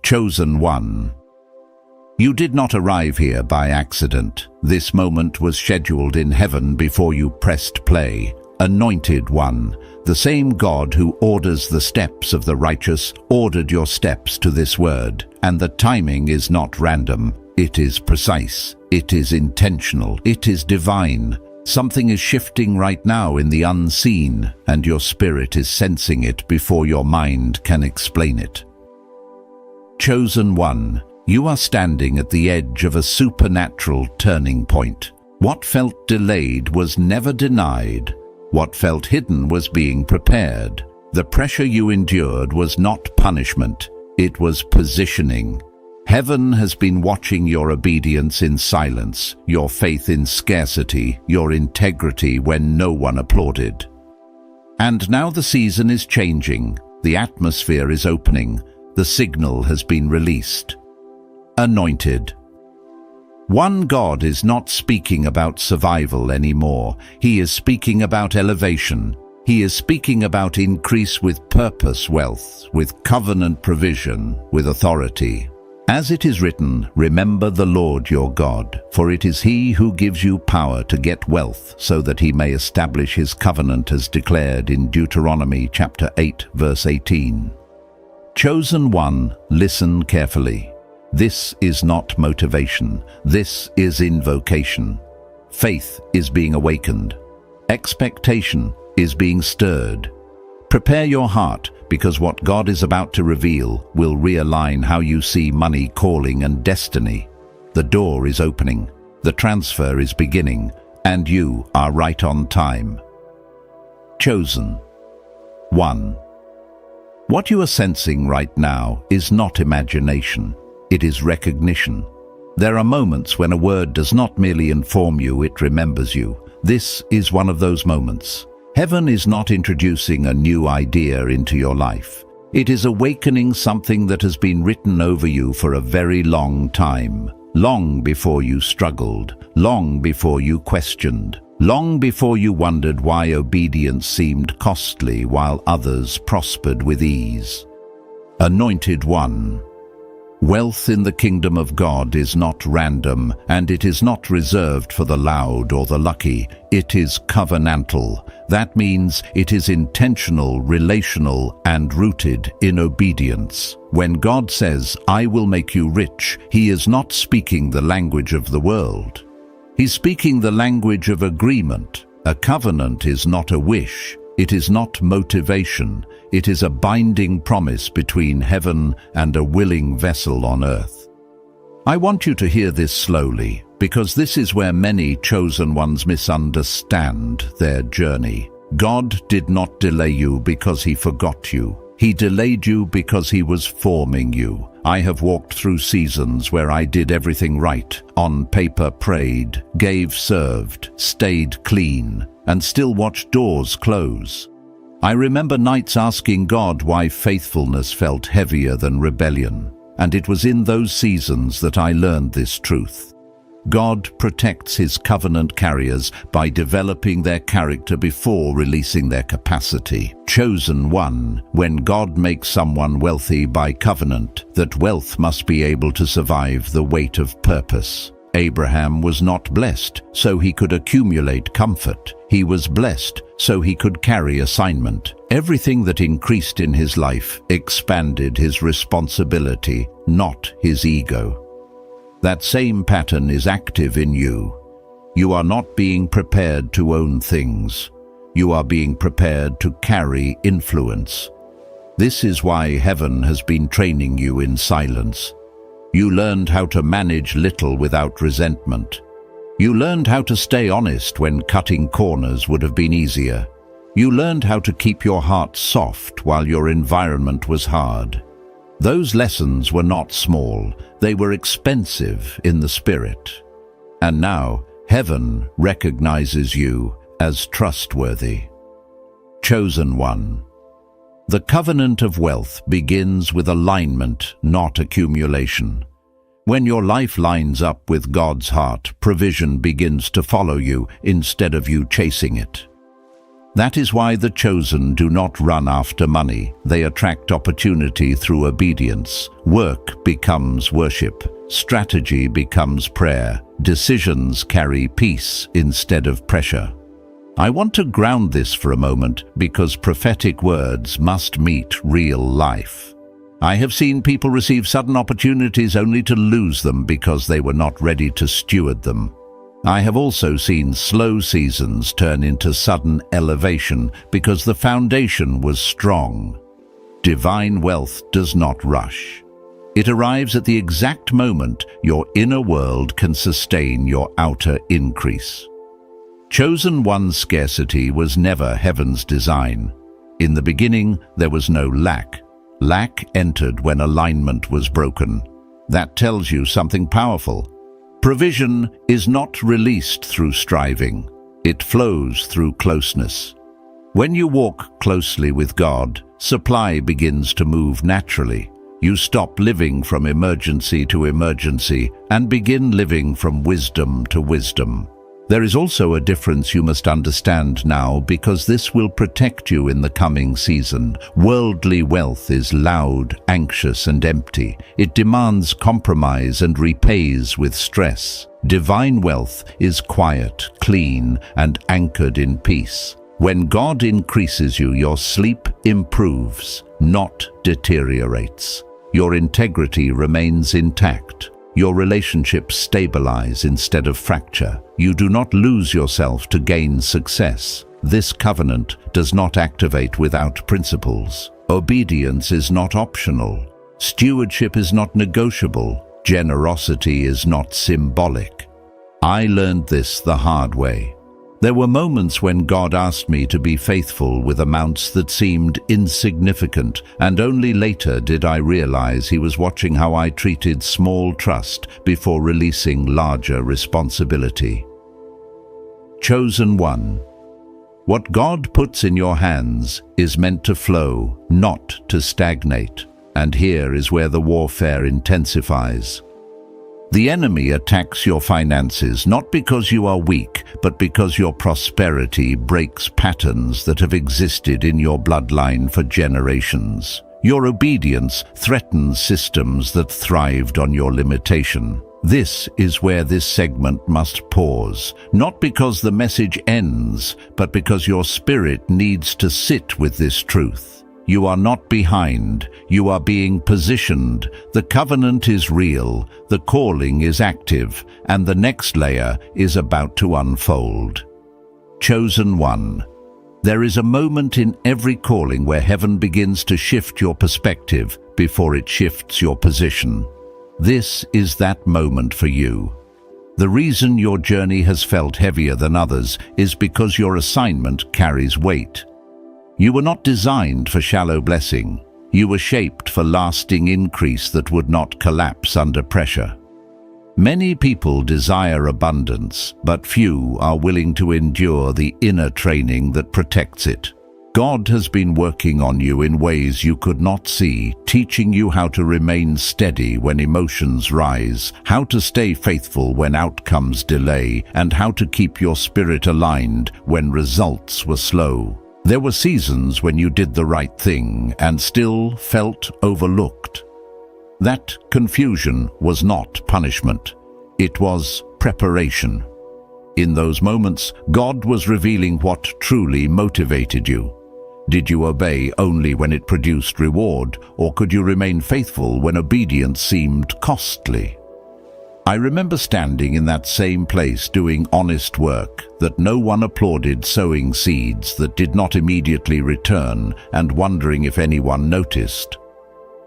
Chosen one. You did not arrive here by accident. This moment was scheduled in heaven before you pressed play. Anointed one. The same God who orders the steps of the righteous ordered your steps to this word. And the timing is not random. It is precise. It is intentional. It is divine. Something is shifting right now in the unseen, and your spirit is sensing it before your mind can explain it. Chosen one. You are standing at the edge of a supernatural turning point. What felt delayed was never denied. What felt hidden was being prepared. The pressure you endured was not punishment. It was positioning. Heaven has been watching your obedience in silence, your faith in scarcity, your integrity when no one applauded. And now the season is changing. The atmosphere is opening. The signal has been released. Anointed. One God is not speaking about survival anymore. He is speaking about elevation. He is speaking about increase with purpose, wealth, with covenant provision, with authority. As it is written, remember the Lord your God, for it is He who gives you power to get wealth, so that He may establish His covenant as declared in Deuteronomy chapter 8, verse 18. Chosen one, listen carefully. This is not motivation. This is invocation. Faith is being awakened. Expectation is being stirred. Prepare your heart, because what God is about to reveal will realign how you see money, calling, and destiny. The door is opening, the transfer is beginning, and you are right on time. Chosen one. What you are sensing right now is not imagination. It is recognition. There are moments when a word does not merely inform you, it remembers you. This is one of those moments. Heaven is not introducing a new idea into your life. It is awakening something that has been written over you for a very long time. Long before you struggled, long before you questioned, long before you wondered why obedience seemed costly while others prospered with ease. Anointed one. Wealth in the kingdom of God is not random, and it is not reserved for the loud or the lucky. It is covenantal. That means it is intentional, relational, and rooted in obedience. When God says, I will make you rich, He is not speaking the language of the world. He's speaking the language of agreement. A covenant is not a wish. It is not motivation. It is a binding promise between heaven and a willing vessel on earth. I want you to hear this slowly, because this is where many chosen ones misunderstand their journey. God did not delay you because He forgot you. He delayed you because He was forming you. I have walked through seasons where I did everything right, on paper prayed, gave, served, stayed clean, and still watched doors close. I remember nights asking God why faithfulness felt heavier than rebellion, and it was in those seasons that I learned this truth. God protects His covenant carriers by developing their character before releasing their capacity. Chosen one. When God makes someone wealthy by covenant, that wealth must be able to survive the weight of purpose. Abraham was not blessed so he could accumulate comfort. He was blessed so he could carry assignment. Everything that increased in his life expanded his responsibility, not his ego. That same pattern is active in you. You are not being prepared to own things. You are being prepared to carry influence. This is why heaven has been training you in silence. You learned how to manage little without resentment. You learned how to stay honest when cutting corners would have been easier. You learned how to keep your heart soft while your environment was hard. Those lessons were not small, they were expensive in the spirit. And now, heaven recognizes you as trustworthy. Chosen one. The covenant of wealth begins with alignment, not accumulation. When your life lines up with God's heart, provision begins to follow you instead of you chasing it. That is why the chosen do not run after money. They attract opportunity through obedience. Work becomes worship. Strategy becomes prayer. Decisions carry peace instead of pressure. I want to ground this for a moment because prophetic words must meet real life. I have seen people receive sudden opportunities only to lose them because they were not ready to steward them. I have also seen slow seasons turn into sudden elevation because the foundation was strong. Divine wealth does not rush. It arrives at the exact moment your inner world can sustain your outer increase. Chosen one's scarcity was never heaven's design. In the beginning, there was no lack. Lack entered when alignment was broken. That tells you something powerful. Provision is not released through striving. It flows through closeness. When you walk closely with God, supply begins to move naturally. You stop living from emergency to emergency and begin living from wisdom to wisdom. There is also a difference you must understand now because this will protect you in the coming season. Worldly wealth is loud, anxious, and empty. It demands compromise and repays with stress. Divine wealth is quiet, clean, and anchored in peace. When God increases you, your sleep improves, not deteriorates. Your integrity remains intact. Your relationships stabilize instead of fracture. You do not lose yourself to gain success. This covenant does not activate without principles. Obedience is not optional. Stewardship is not negotiable. Generosity is not symbolic. I learned this the hard way. There were moments when God asked me to be faithful with amounts that seemed insignificant, and only later did I realize He was watching how I treated small trust before releasing larger responsibility. Chosen one. What God puts in your hands is meant to flow, not to stagnate. And here is where the warfare intensifies. The enemy attacks your finances not because you are weak, but because your prosperity breaks patterns that have existed in your bloodline for generations. Your obedience threatens systems that thrived on your limitation. This is where this segment must pause, not because the message ends, but because your spirit needs to sit with this truth. You are not behind, you are being positioned. The covenant is real, the calling is active, and the next layer is about to unfold. Chosen one. There is a moment in every calling where heaven begins to shift your perspective before it shifts your position. This is that moment for you. The reason your journey has felt heavier than others is because your assignment carries weight. You were not designed for shallow blessing. You were shaped for lasting increase that would not collapse under pressure. Many people desire abundance, but few are willing to endure the inner training that protects it. God has been working on you in ways you could not see, teaching you how to remain steady when emotions rise, how to stay faithful when outcomes delay, and how to keep your spirit aligned when results were slow. There were seasons when you did the right thing and still felt overlooked. That confusion was not punishment. It was preparation. In those moments, God was revealing what truly motivated you. Did you obey only when it produced reward, or could you remain faithful when obedience seemed costly? I remember standing in that same place doing honest work that no one applauded, sowing seeds that did not immediately return, and wondering if anyone noticed.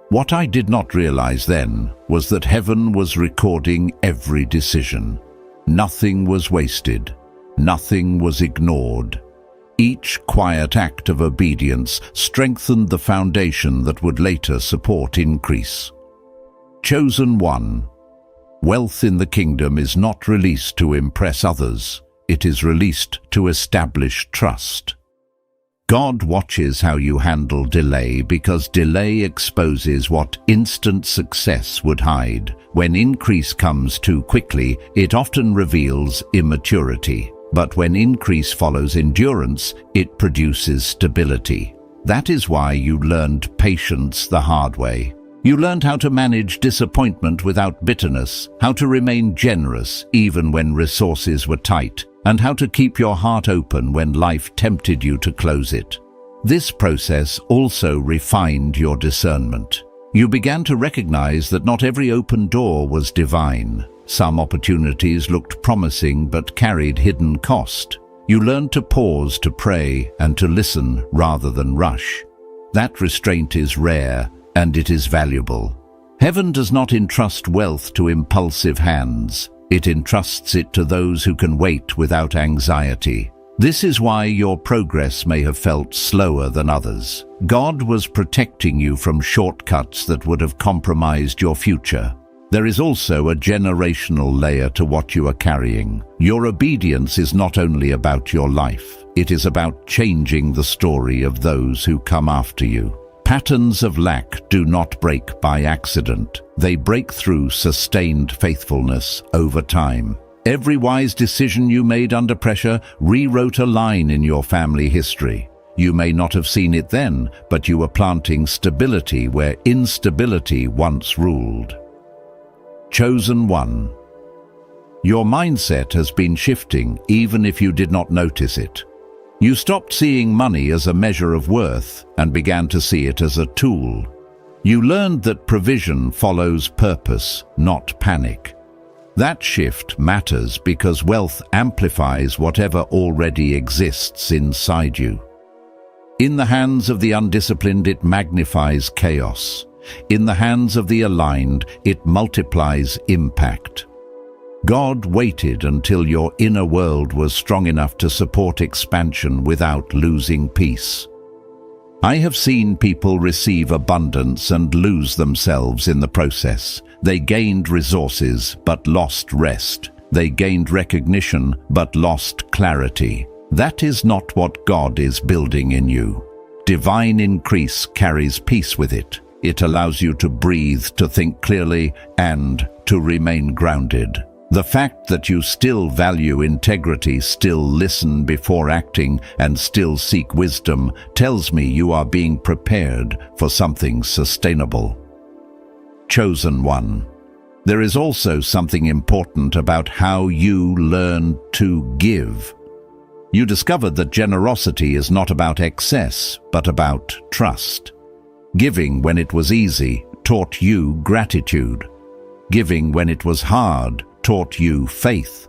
What I did not realize then was that heaven was recording every decision. Nothing was wasted. Nothing was ignored. Each quiet act of obedience strengthened the foundation that would later support increase. Chosen one. Wealth in the kingdom is not released to impress others. It is released to establish trust. God watches how you handle delay because delay exposes what instant success would hide. When increase comes too quickly, it often reveals immaturity. But when increase follows endurance, it produces stability. That is why you learned patience the hard way. You learned how to manage disappointment without bitterness, how to remain generous even when resources were tight, and how to keep your heart open when life tempted you to close it. This process also refined your discernment. You began to recognize that not every open door was divine. Some opportunities looked promising but carried hidden cost. You learned to pause, to pray, and to listen rather than rush. That restraint is rare, and it is valuable. Heaven does not entrust wealth to impulsive hands. It entrusts it to those who can wait without anxiety. This is why your progress may have felt slower than others. God was protecting you from shortcuts that would have compromised your future. There is also a generational layer to what you are carrying. Your obedience is not only about your life, it is about changing the story of those who come after you. Patterns of lack do not break by accident. They break through sustained faithfulness over time. Every wise decision you made under pressure rewrote a line in your family history. You may not have seen it then, but you were planting stability where instability once ruled. Chosen one. Your mindset has been shifting even if you did not notice it. You stopped seeing money as a measure of worth and began to see it as a tool. You learned that provision follows purpose, not panic. That shift matters because wealth amplifies whatever already exists inside you. In the hands of the undisciplined, it magnifies chaos. In the hands of the aligned, it multiplies impact. God waited until your inner world was strong enough to support expansion without losing peace. I have seen people receive abundance and lose themselves in the process. They gained resources but lost rest. They gained recognition but lost clarity. That is not what God is building in you. Divine increase carries peace with it. It allows you to breathe, to think clearly, and to remain grounded. The fact that you still value integrity, still listen before acting, and still seek wisdom tells me you are being prepared for something sustainable. Chosen one. There is also something important about how you learn to give. You discovered that generosity is not about excess, but about trust. Giving when it was easy taught you gratitude. Giving when it was hard taught you faith.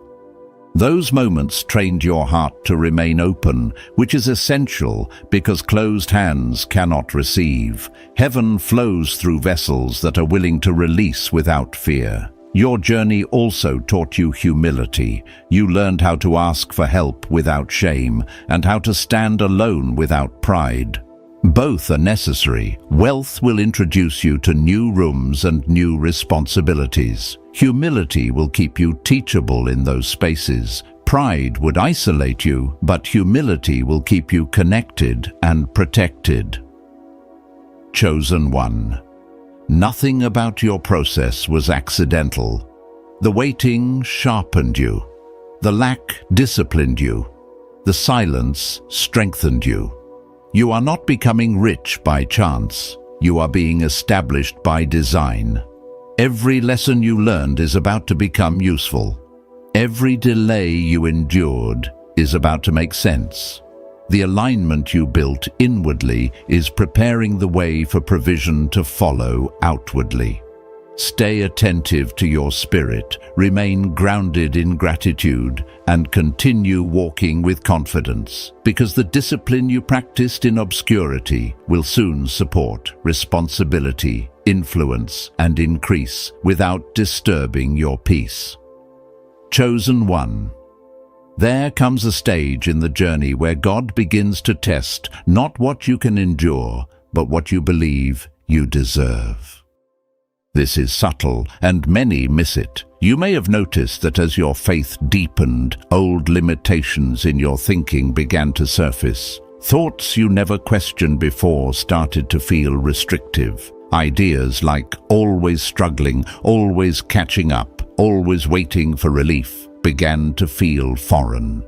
Those moments trained your heart to remain open, which is essential because closed hands cannot receive. Heaven flows through vessels that are willing to release without fear. Your journey also taught you humility. You learned how to ask for help without shame and how to stand alone without pride. Both are necessary. Wealth will introduce you to new rooms and new responsibilities. Humility will keep you teachable in those spaces. Pride would isolate you, but humility will keep you connected and protected. Chosen one. Nothing about your process was accidental. The waiting sharpened you. The lack disciplined you. The silence strengthened you. You are not becoming rich by chance. You are being established by design. Every lesson you learned is about to become useful. Every delay you endured is about to make sense. The alignment you built inwardly is preparing the way for provision to follow outwardly. Stay attentive to your spirit, remain grounded in gratitude, and continue walking with confidence, because the discipline you practiced in obscurity will soon support responsibility, influence, and increase without disturbing your peace. Chosen one. There comes a stage in the journey where God begins to test not what you can endure, but what you believe you deserve. This is subtle, and many miss it. You may have noticed that as your faith deepened, old limitations in your thinking began to surface. Thoughts you never questioned before started to feel restrictive. Ideas like always struggling, always catching up, always waiting for relief began to feel foreign.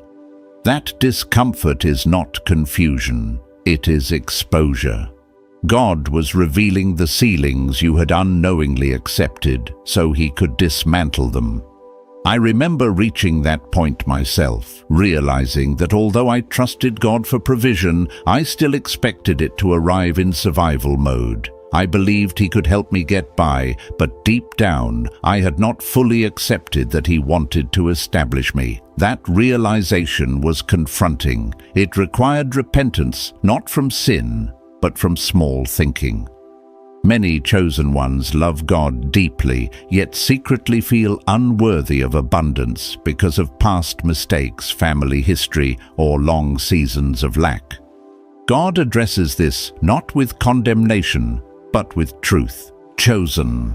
That discomfort is not confusion, it is exposure. God was revealing the ceilings you had unknowingly accepted so He could dismantle them. I remember reaching that point myself, realizing that although I trusted God for provision, I still expected it to arrive in survival mode. I believed He could help me get by, but deep down, I had not fully accepted that He wanted to establish me. That realization was confronting. It required repentance, not from sin, but from small thinking. Many chosen ones love God deeply, yet secretly feel unworthy of abundance because of past mistakes, family history, or long seasons of lack. God addresses this not with condemnation, but with truth. Chosen.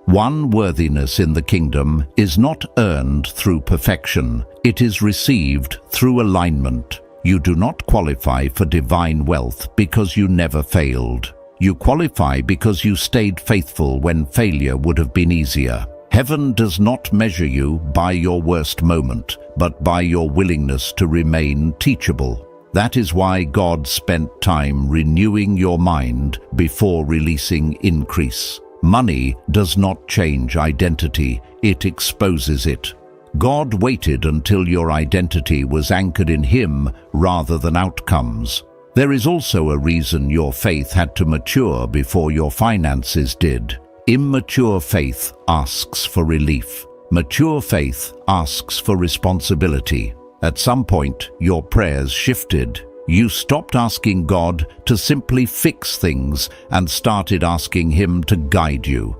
One, worthiness in the kingdom is not earned through perfection. It is received through alignment. You do not qualify for divine wealth because you never failed. You qualify because you stayed faithful when failure would have been easier. Heaven does not measure you by your worst moment, but by your willingness to remain teachable. That is why God spent time renewing your mind before releasing increase. Money does not change identity, it exposes it. God waited until your identity was anchored in Him rather than outcomes. There is also a reason your faith had to mature before your finances did. Immature faith asks for relief. Mature faith asks for responsibility. At some point, your prayers shifted. You stopped asking God to simply fix things and started asking Him to guide you.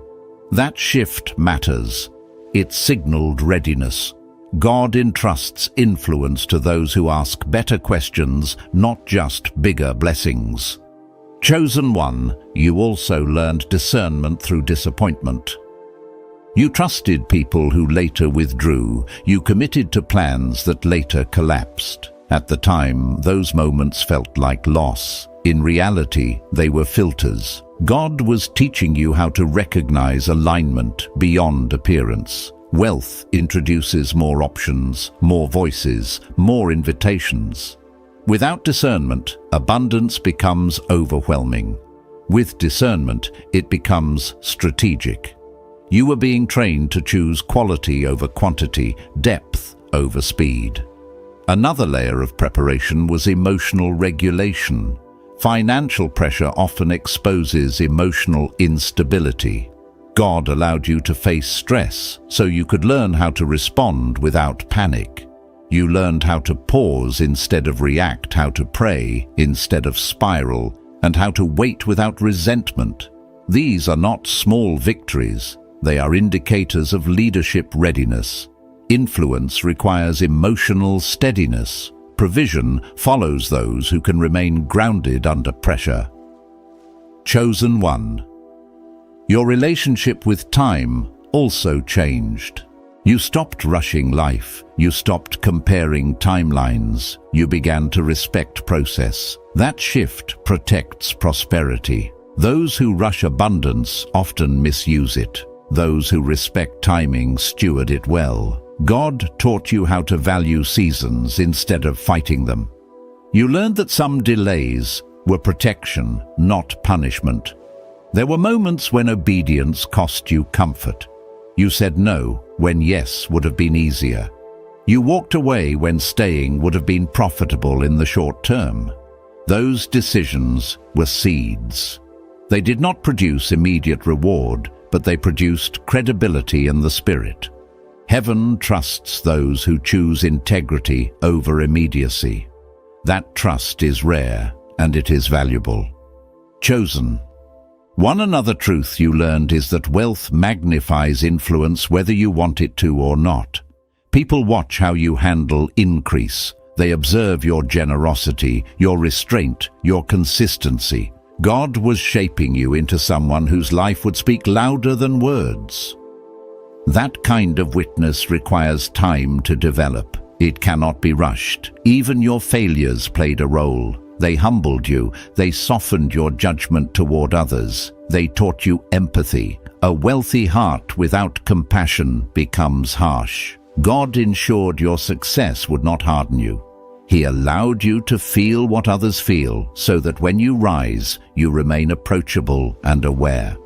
That shift matters. It signaled readiness. God entrusts influence to those who ask better questions, not just bigger blessings. Chosen one, you also learned discernment through disappointment. You trusted people who later withdrew. You committed to plans that later collapsed. At the time, those moments felt like loss. In reality, they were filters. God was teaching you how to recognize alignment beyond appearance. Wealth introduces more options, more voices, more invitations. Without discernment, abundance becomes overwhelming. With discernment, it becomes strategic. You were being trained to choose quality over quantity, depth over speed. Another layer of preparation was emotional regulation. Financial pressure often exposes emotional instability. God allowed you to face stress so you could learn how to respond without panic. You learned how to pause instead of react, how to pray instead of spiral, and how to wait without resentment. These are not small victories. They are indicators of leadership readiness. Influence requires emotional steadiness. Provision follows those who can remain grounded under pressure. Chosen one. Your relationship with time also changed. You stopped rushing life. You stopped comparing timelines. You began to respect process. That shift protects prosperity. Those who rush abundance often misuse it. Those who respect timing steward it well. God taught you how to value seasons instead of fighting them. You learned that some delays were protection, not punishment. There were moments when obedience cost you comfort. You said no when yes would have been easier. You walked away when staying would have been profitable in the short term. Those decisions were seeds. They did not produce immediate reward, but they produced credibility in the spirit. Heaven trusts those who choose integrity over immediacy. That trust is rare, and it is valuable. Chosen. One another truth you learned is that wealth magnifies influence whether you want it to or not. People watch how you handle increase. They observe your generosity, your restraint, your consistency. God was shaping you into someone whose life would speak louder than words. That kind of witness requires time to develop. It cannot be rushed. Even your failures played a role. They humbled you. They softened your judgment toward others. They taught you empathy. A wealthy heart without compassion becomes harsh. God ensured your success would not harden you. He allowed you to feel what others feel so that when you rise, you remain approachable and aware.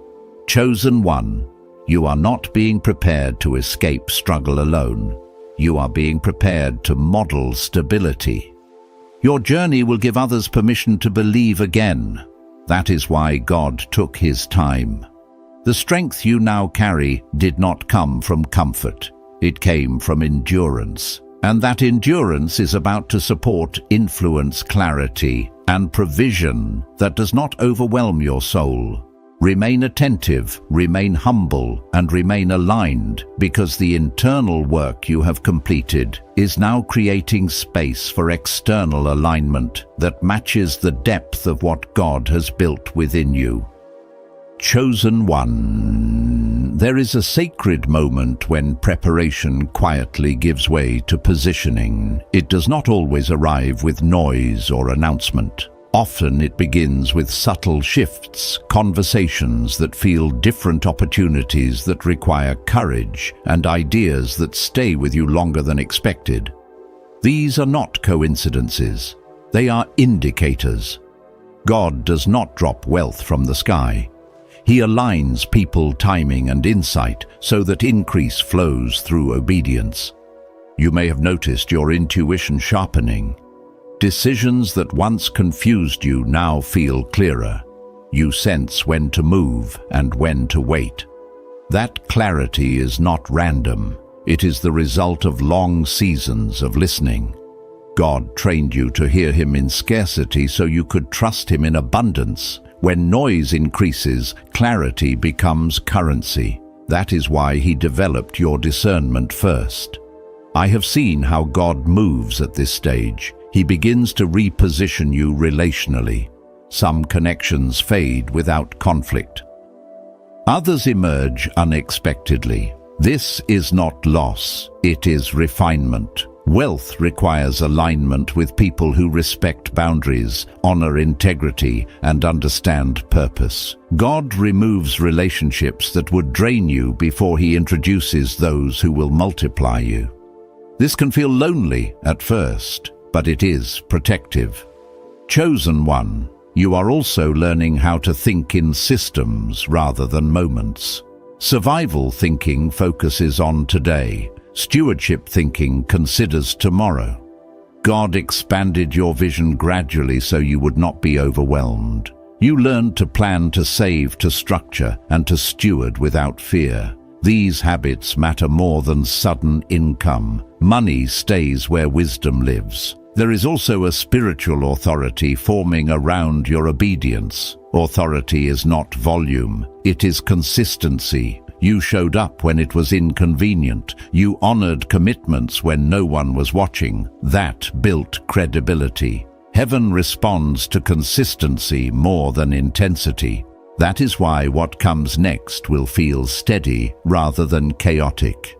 Chosen one, you are not being prepared to escape struggle alone. You are being prepared to model stability. Your journey will give others permission to believe again. That is why God took his time. The strength you now carry did not come from comfort. It came from endurance. And that endurance is about to support influence, clarity, and provision that does not overwhelm your soul. Remain attentive, remain humble, and remain aligned, because the internal work you have completed is now creating space for external alignment that matches the depth of what God has built within you. Chosen one. There is a sacred moment when preparation quietly gives way to positioning. It does not always arrive with noise or announcement. Often it begins with subtle shifts, conversations that feel different, opportunities that require courage, and ideas that stay with you longer than expected. These are not coincidences. They are indicators. God does not drop wealth from the sky. He aligns people, timing, and insight so that increase flows through obedience. You may have noticed your intuition sharpening. Decisions that once confused you now feel clearer. You sense when to move and when to wait. That clarity is not random. It is the result of long seasons of listening. God trained you to hear him in scarcity so you could trust him in abundance. When noise increases, clarity becomes currency. That is why he developed your discernment first. I have seen how God moves at this stage. He begins to reposition you relationally. Some connections fade without conflict. Others emerge unexpectedly. This is not loss, it is refinement. Wealth requires alignment with people who respect boundaries, honor integrity, and understand purpose. God removes relationships that would drain you before he introduces those who will multiply you. This can feel lonely at first, but it is protective. Chosen one, you are also learning how to think in systems rather than moments. Survival thinking focuses on today. Stewardship thinking considers tomorrow. God expanded your vision gradually so you would not be overwhelmed. You learned to plan, to save, to structure, and to steward without fear. These habits matter more than sudden income. Money stays where wisdom lives. There is also a spiritual authority forming around your obedience. Authority is not volume, it is consistency. You showed up when it was inconvenient. You honored commitments when no one was watching. That built credibility. Heaven responds to consistency more than intensity. That is why what comes next will feel steady rather than chaotic.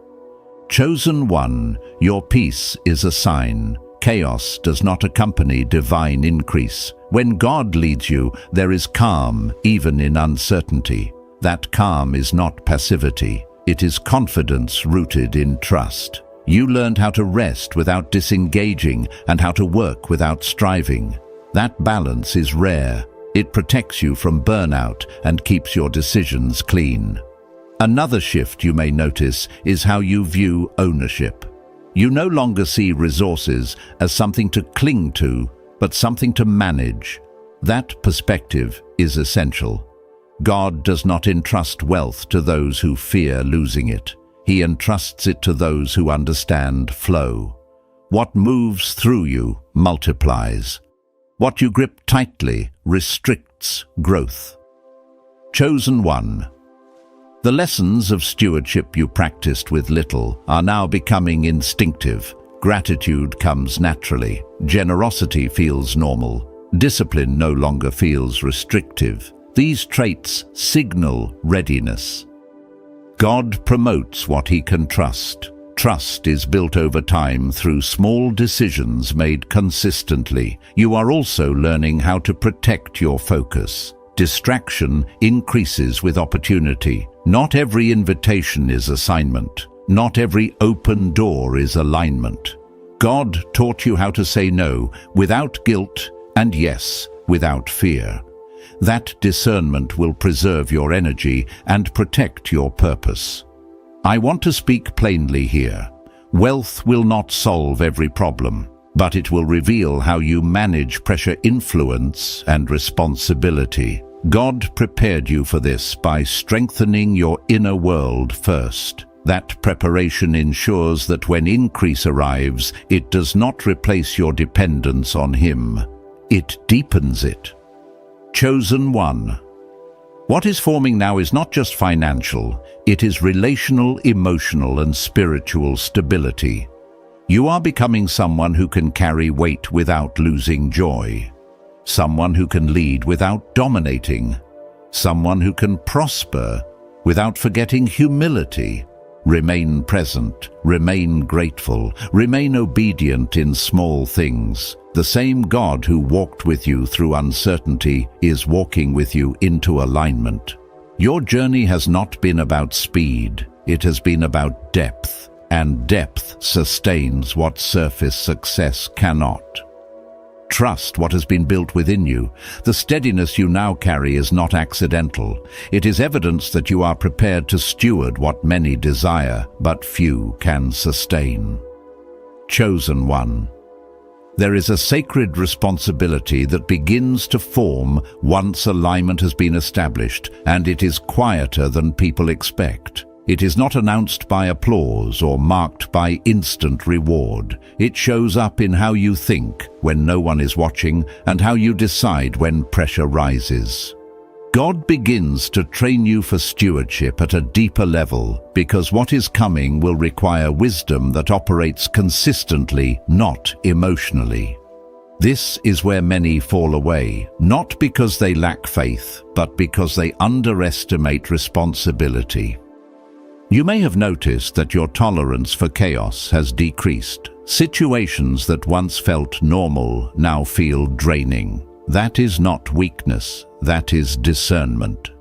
Chosen one, your peace is a sign. Chaos does not accompany divine increase. When God leads you, there is calm, even in uncertainty. That calm is not passivity. It is confidence rooted in trust. You learned how to rest without disengaging and how to work without striving. That balance is rare. It protects you from burnout and keeps your decisions clean. Another shift you may notice is how you view ownership. You no longer see resources as something to cling to, but something to manage. That perspective is essential. God does not entrust wealth to those who fear losing it. He entrusts it to those who understand flow. What moves through you multiplies. What you grip tightly restricts growth. Chosen one. The lessons of stewardship you practiced with little are now becoming instinctive. Gratitude comes naturally. Generosity feels normal. Discipline no longer feels restrictive. These traits signal readiness. God promotes what he can trust. Trust is built over time through small decisions made consistently. You are also learning how to protect your focus. Distraction increases with opportunity. Not every invitation is assignment. Not every open door is alignment. God taught you how to say no without guilt and yes without fear. That discernment will preserve your energy and protect your purpose. I want to speak plainly here. Wealth will not solve every problem, but it will reveal how you manage pressure, influence, and responsibility. God prepared you for this by strengthening your inner world first. That preparation ensures that when increase arrives, it does not replace your dependence on Him. It deepens it. Chosen one. What is forming now is not just financial, it is relational, emotional, and spiritual stability. You are becoming someone who can carry weight without losing joy. Someone who can lead without dominating. Someone who can prosper without forgetting humility. Remain present, remain grateful, remain obedient in small things. The same God who walked with you through uncertainty is walking with you into alignment. Your journey has not been about speed, it has been about depth, and depth sustains what surface success cannot. Trust what has been built within you. The steadiness you now carry is not accidental. It is evidence that you are prepared to steward what many desire, but few can sustain. Chosen one. There is a sacred responsibility that begins to form once alignment has been established, and it is quieter than people expect. It is not announced by applause or marked by instant reward. It shows up in how you think when no one is watching and how you decide when pressure rises. God begins to train you for stewardship at a deeper level because what is coming will require wisdom that operates consistently, not emotionally. This is where many fall away, not because they lack faith, but because they underestimate responsibility. You may have noticed that your tolerance for chaos has decreased. Situations that once felt normal now feel draining. That is not weakness, that is discernment.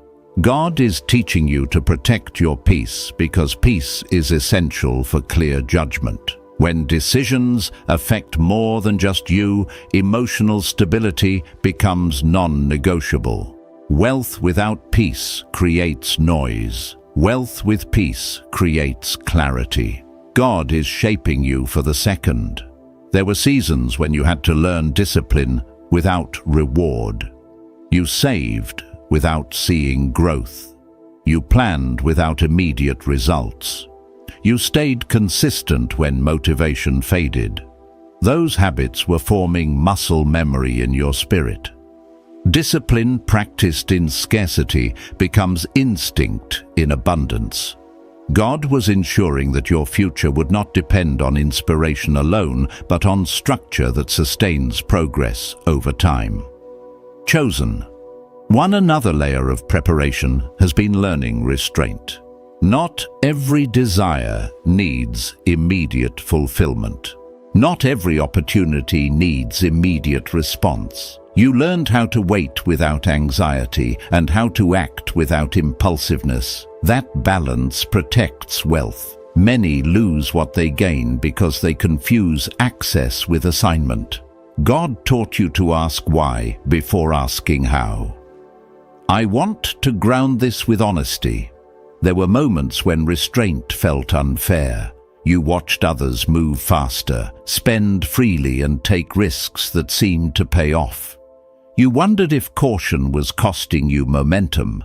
God is teaching you to protect your peace because peace is essential for clear judgment. When decisions affect more than just you, emotional stability becomes non-negotiable. Wealth without peace creates noise. Wealth with peace creates clarity. God is shaping you for the second. There were seasons when you had to learn discipline without reward. You saved without seeing growth. You planned without immediate results. You stayed consistent when motivation faded. Those habits were forming muscle memory in your spirit. Discipline practiced in scarcity becomes instinct in abundance. God was ensuring that your future would not depend on inspiration alone, but on structure that sustains progress over time. Chosen. One another layer of preparation has been learning restraint. Not every desire needs immediate fulfillment. Not every opportunity needs immediate response. You learned how to wait without anxiety and how to act without impulsiveness. That balance protects wealth. Many lose what they gain because they confuse access with assignment. God taught you to ask why before asking how. I want to ground this with honesty. There were moments when restraint felt unfair. You watched others move faster, spend freely, and take risks that seemed to pay off. You wondered if caution was costing you momentum.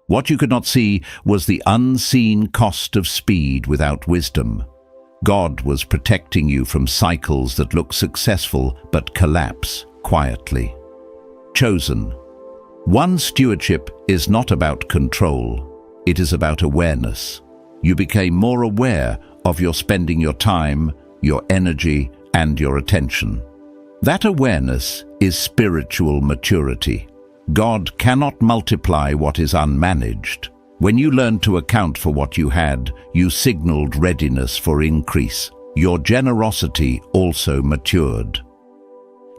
What you could not see was the unseen cost of speed without wisdom. God was protecting you from cycles that look successful but collapse quietly. Chosen. One stewardship is not about control. It is about awareness. You became more aware of your spending your time, your energy, and your attention. That awareness is spiritual maturity. God cannot multiply what is unmanaged. When you learned to account for what you had, you signaled readiness for increase. Your generosity also matured.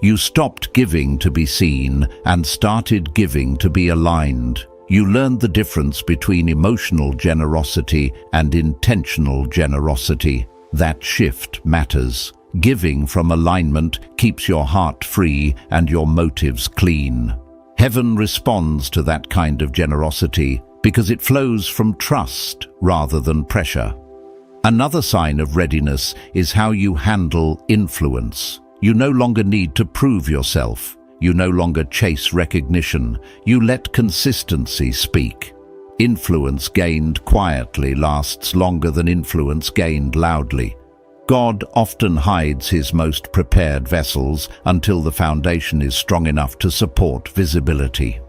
You stopped giving to be seen and started giving to be aligned. You learned the difference between emotional generosity and intentional generosity. That shift matters. Giving from alignment keeps your heart free and your motives clean. Heaven responds to that kind of generosity because it flows from trust rather than pressure. Another sign of readiness is how you handle influence. You no longer need to prove yourself. You no longer chase recognition. You let consistency speak. Influence gained quietly lasts longer than influence gained loudly. God often hides his most prepared vessels until the foundation is strong enough to support visibility.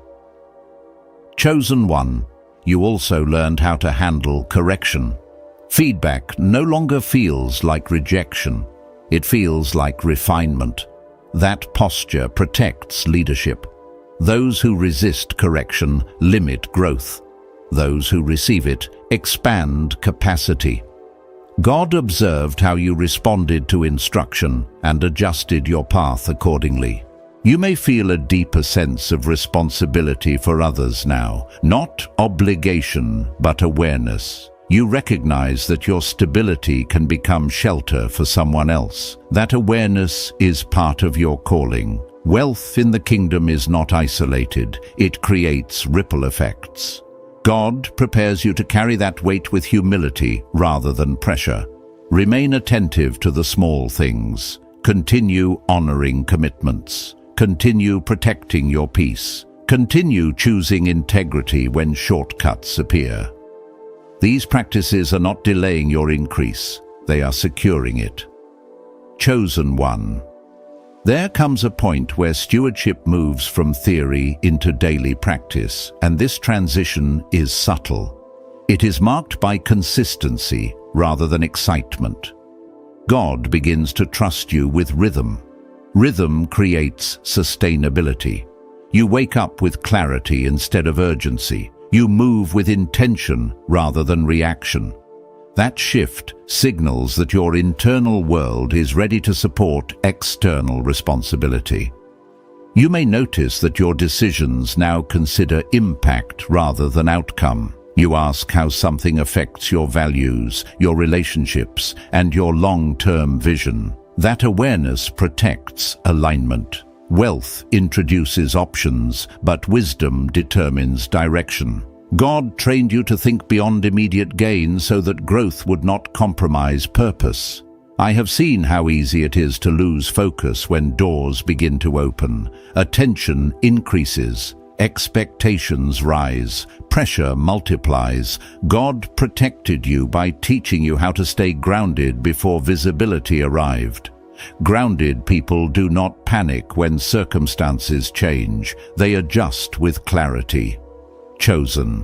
Chosen one, you also learned how to handle correction. Feedback no longer feels like rejection. It feels like refinement. That posture protects leadership. Those who resist correction limit growth. Those who receive it expand capacity. God observed how you responded to instruction and adjusted your path accordingly. You may feel a deeper sense of responsibility for others now, not obligation, but awareness. You recognize that your stability can become shelter for someone else. That awareness is part of your calling. Wealth in the kingdom is not isolated. It creates ripple effects. God prepares you to carry that weight with humility rather than pressure. Remain attentive to the small things. Continue honoring commitments. Continue protecting your peace. Continue choosing integrity when shortcuts appear. These practices are not delaying your increase, they are securing it. Chosen one. There comes a point where stewardship moves from theory into daily practice, and this transition is subtle. It is marked by consistency rather than excitement. God begins to trust you with rhythm. Rhythm creates sustainability. You wake up with clarity instead of urgency. You move with intention rather than reaction. That shift signals that your internal world is ready to support external responsibility. You may notice that your decisions now consider impact rather than outcome. You ask how something affects your values, your relationships, and your long-term vision. That awareness protects alignment. Wealth introduces options, but wisdom determines direction. God trained you to think beyond immediate gain so that growth would not compromise purpose. I have seen how easy it is to lose focus when doors begin to open. Attention increases, expectations rise, pressure multiplies. God protected you by teaching you how to stay grounded before visibility arrived. Grounded people do not panic when circumstances change. They adjust with clarity. Chosen.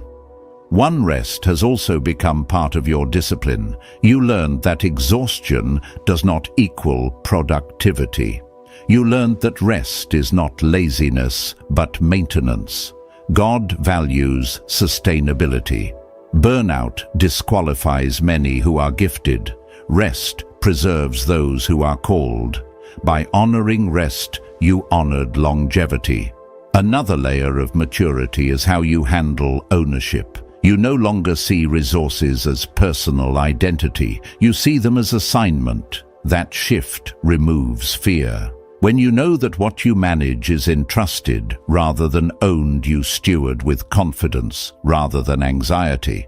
One rest has also become part of your discipline. You learned that exhaustion does not equal productivity. You learned that rest is not laziness, but maintenance. God values sustainability. Burnout disqualifies many who are gifted. Rest preserves those who are called. By honoring rest, you honored longevity. Another layer of maturity is how you handle ownership. You no longer see resources as personal identity. You see them as assignment. That shift removes fear. When you know that what you manage is entrusted rather than owned, you steward with confidence rather than anxiety.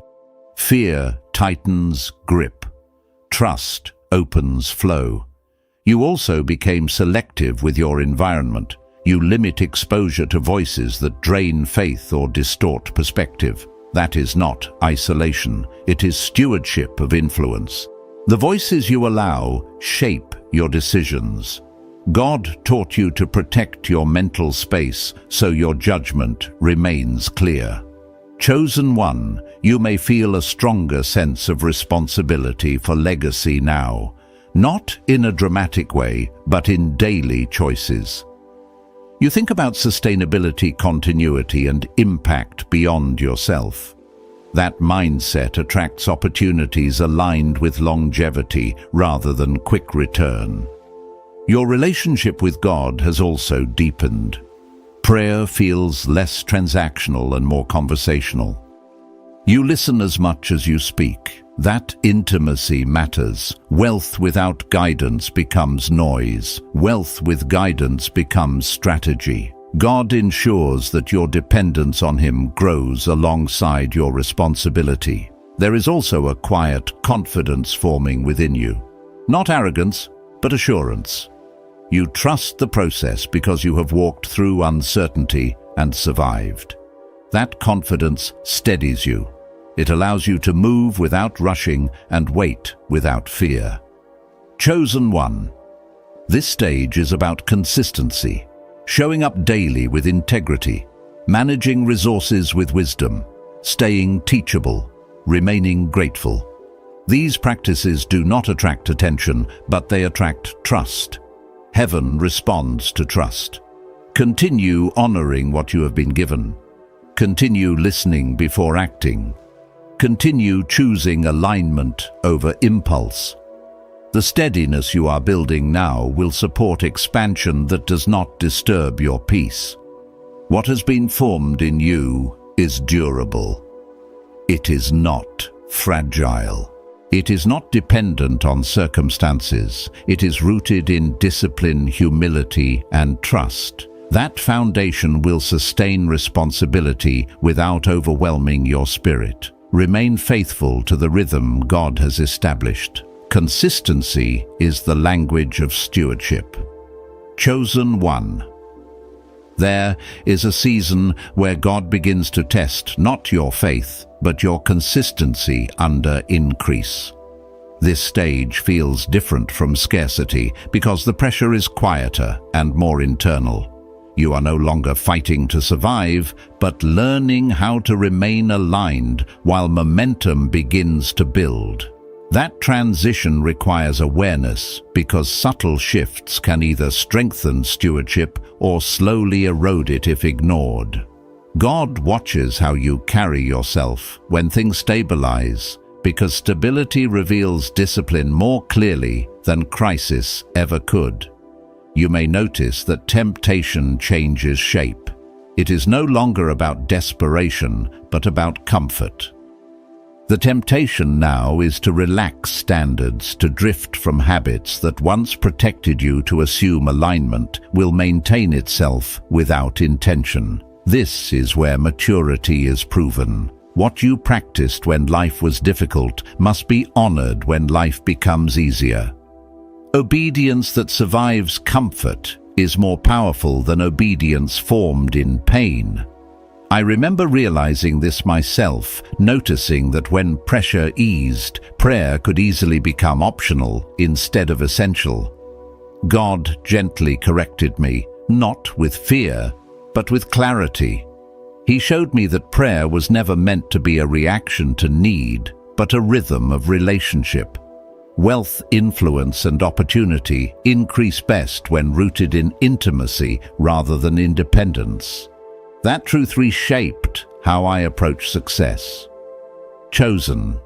Fear tightens grip. Trust opens flow. You also became selective with your environment. You limit exposure to voices that drain faith or distort perspective. That is not isolation. It is stewardship of influence. The voices you allow shape your decisions. God taught you to protect your mental space so your judgment remains clear. Chosen one, you may feel a stronger sense of responsibility for legacy now. Not in a dramatic way, but in daily choices. You think about sustainability, continuity, and impact beyond yourself. That mindset attracts opportunities aligned with longevity rather than quick return. Your relationship with God has also deepened. Prayer feels less transactional and more conversational. You listen as much as you speak. That intimacy matters. Wealth without guidance becomes noise. Wealth with guidance becomes strategy. God ensures that your dependence on Him grows alongside your responsibility. There is also a quiet confidence forming within you. Not arrogance, but assurance. You trust the process because you have walked through uncertainty and survived. That confidence steadies you. It allows you to move without rushing and wait without fear. Chosen one. This stage is about consistency, showing up daily with integrity, managing resources with wisdom, staying teachable, remaining grateful. These practices do not attract attention, but they attract trust. Heaven responds to trust. Continue honoring what you have been given. Continue listening before acting. Continue choosing alignment over impulse. The steadiness you are building now will support expansion that does not disturb your peace. What has been formed in you is durable. It is not fragile. It is not dependent on circumstances. It is rooted in discipline, humility, and trust. That foundation will sustain responsibility without overwhelming your spirit. Remain faithful to the rhythm God has established. Consistency is the language of stewardship. Chosen one. There is a season where God begins to test not your faith, but your consistency under increase. This stage feels different from scarcity because the pressure is quieter and more internal. You are no longer fighting to survive, but learning how to remain aligned while momentum begins to build. That transition requires awareness because subtle shifts can either strengthen stewardship or slowly erode it if ignored. God watches how you carry yourself when things stabilize, because stability reveals discipline more clearly than crisis ever could. You may notice that temptation changes shape. It is no longer about desperation, but about comfort. The temptation now is to relax standards, to drift from habits that once protected you, to assume alignment will maintain itself without intention. This is where maturity is proven. What you practiced when life was difficult must be honored when life becomes easier. Obedience that survives comfort is more powerful than obedience formed in pain. I remember realizing this myself, noticing that when pressure eased, prayer could easily become optional instead of essential. God gently corrected me, not with fear, but with clarity. He showed me that prayer was never meant to be a reaction to need, but a rhythm of relationship. Wealth, influence, and opportunity increase best when rooted in intimacy rather than independence. That truth reshaped how I approach success. Chosen.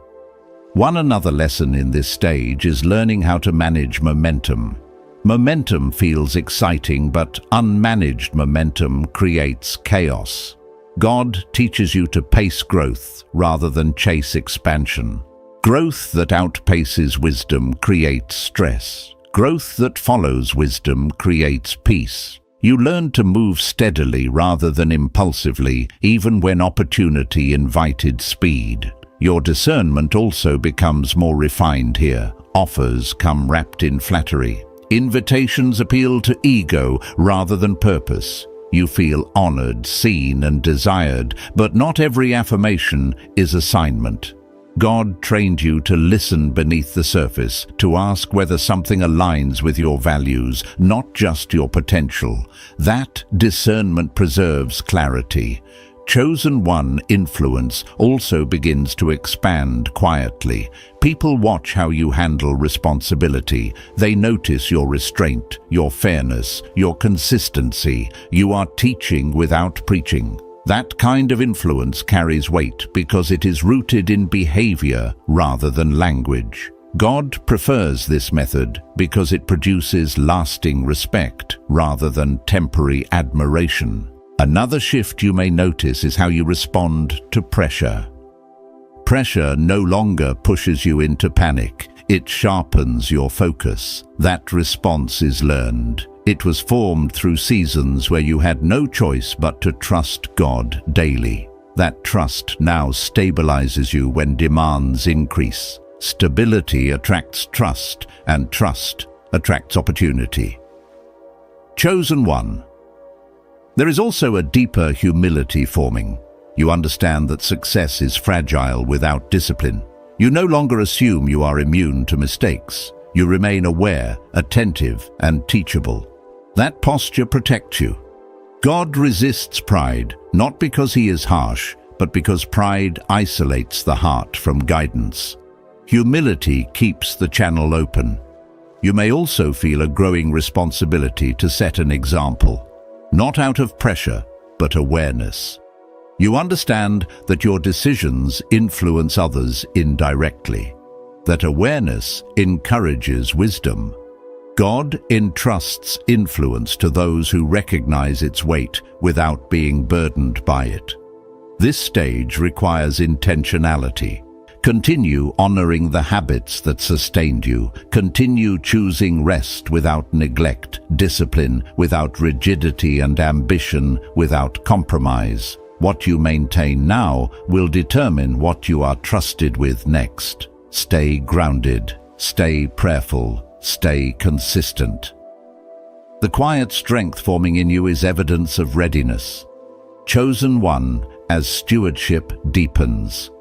One another lesson in this stage is learning how to manage momentum. Momentum feels exciting, but unmanaged momentum creates chaos. God teaches you to pace growth rather than chase expansion. Growth that outpaces wisdom creates stress. Growth that follows wisdom creates peace. You learn to move steadily rather than impulsively, even when opportunity invited speed. Your discernment also becomes more refined here. Offers come wrapped in flattery. Invitations appeal to ego rather than purpose. You feel honored, seen, and desired, but not every affirmation is assignment. God trained you to listen beneath the surface, to ask whether something aligns with your values, not just your potential. That discernment preserves clarity. Chosen one influence also begins to expand quietly. People watch how you handle responsibility. They notice your restraint, your fairness, your consistency. You are teaching without preaching. That kind of influence carries weight because it is rooted in behavior rather than language. God prefers this method because it produces lasting respect rather than temporary admiration. Another shift you may notice is how you respond to pressure. Pressure no longer pushes you into panic. It sharpens your focus. That response is learned. It was formed through seasons where you had no choice but to trust God daily. That trust now stabilizes you when demands increase. Stability attracts trust, and trust attracts opportunity. Chosen one. There is also a deeper humility forming. You understand that success is fragile without discipline. You no longer assume you are immune to mistakes. You remain aware, attentive, and teachable. That posture protects you. God resists pride, not because he is harsh, but because pride isolates the heart from guidance. Humility keeps the channel open. You may also feel a growing responsibility to set an example, not out of pressure, but awareness. You understand that your decisions influence others indirectly, that awareness encourages wisdom. God entrusts influence to those who recognize its weight without being burdened by it. This stage requires intentionality. Continue honoring the habits that sustained you. Continue choosing rest without neglect, discipline without rigidity, and ambition without compromise. What you maintain now will determine what you are trusted with next. Stay grounded, stay prayerful, stay consistent. The quiet strength forming in you is evidence of readiness. Chosen one, as stewardship deepens,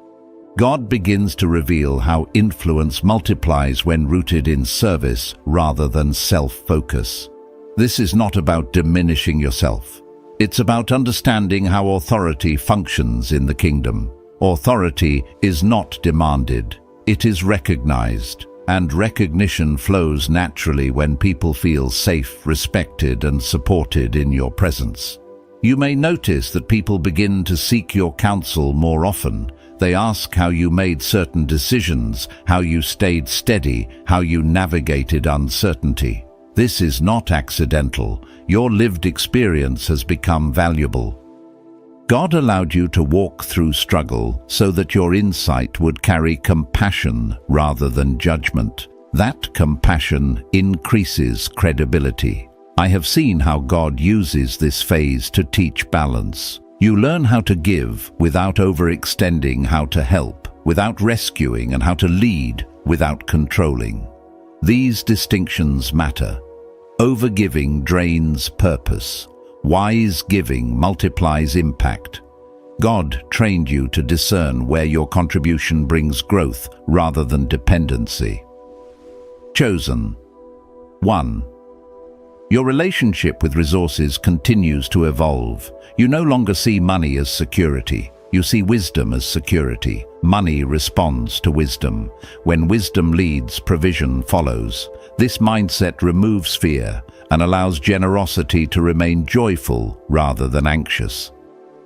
God begins to reveal how influence multiplies when rooted in service rather than self-focus. This is not about diminishing yourself. It's about understanding how authority functions in the kingdom. Authority is not demanded, it is recognized, and recognition flows naturally when people feel safe, respected, and supported in your presence. You may notice that people begin to seek your counsel more often. They ask how you made certain decisions, how you stayed steady, how you navigated uncertainty. This is not accidental. Your lived experience has become valuable. God allowed you to walk through struggle so that your insight would carry compassion rather than judgment. That compassion increases credibility. I have seen how God uses this phase to teach balance. You learn how to give without overextending, how to help without rescuing, and how to lead without controlling. These distinctions matter. Overgiving drains purpose. Wise giving multiplies impact. God trained you to discern where your contribution brings growth rather than dependency. Chosen. 1. Your relationship with resources continues to evolve. You no longer see money as security. You see wisdom as security. Money responds to wisdom. When wisdom leads, provision follows. This mindset removes fear and allows generosity to remain joyful rather than anxious.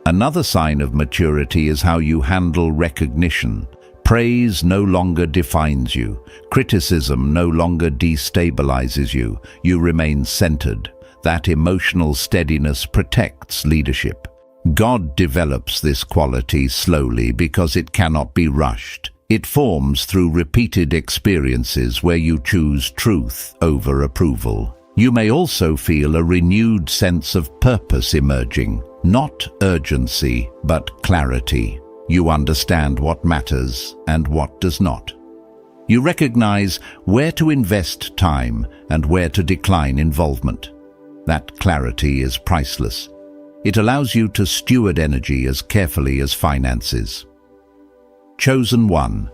Another sign of maturity is how you handle recognition. Praise no longer defines you. Criticism no longer destabilizes you. You remain centered. That emotional steadiness protects leadership. God develops this quality slowly because it cannot be rushed. It forms through repeated experiences where you choose truth over approval. You may also feel a renewed sense of purpose emerging, not urgency, but clarity. You understand what matters and what does not. You recognize where to invest time and where to decline involvement. That clarity is priceless. It allows you to steward energy as carefully as finances. Chosen one.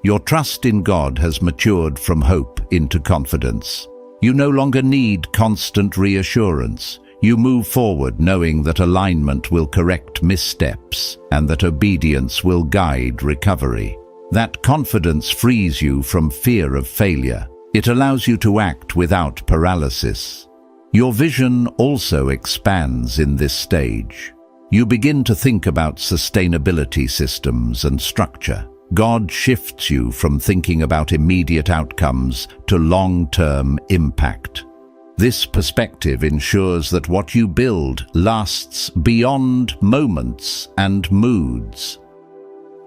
Your trust in God has matured from hope into confidence. You no longer need constant reassurance. You move forward knowing that alignment will correct missteps and that obedience will guide recovery. That confidence frees you from fear of failure. It allows you to act without paralysis. Your vision also expands in this stage. You begin to think about sustainability systems and structure. God shifts you from thinking about immediate outcomes to long-term impact. This perspective ensures that what you build lasts beyond moments and moods.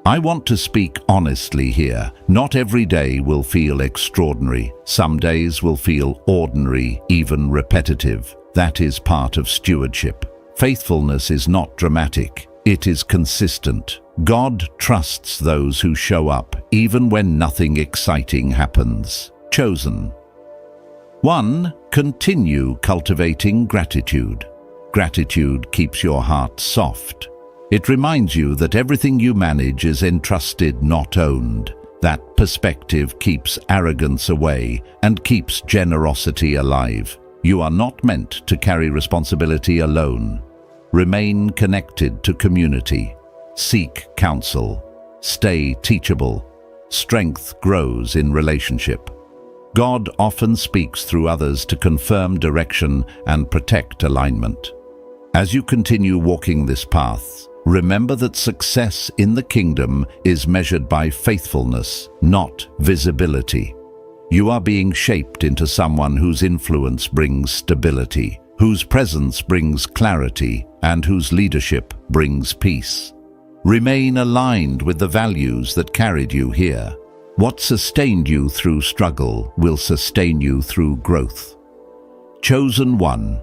I want to speak honestly here. Not every day will feel extraordinary. Some days will feel ordinary, even repetitive. That is part of stewardship. Faithfulness is not dramatic. It is consistent. God trusts those who show up, even when nothing exciting happens. Chosen. 1. Continue cultivating gratitude. Gratitude keeps your heart soft. It reminds you that everything you manage is entrusted, not owned. That perspective keeps arrogance away and keeps generosity alive. You are not meant to carry responsibility alone. Remain connected to community. Seek counsel. Stay teachable. Strength grows in relationship. God often speaks through others to confirm direction and protect alignment. As you continue walking this path, remember that success in the kingdom is measured by faithfulness, not visibility. You are being shaped into someone whose influence brings stability, whose presence brings clarity, and whose leadership brings peace. Remain aligned with the values that carried you here. What sustained you through struggle will sustain you through growth. Chosen one.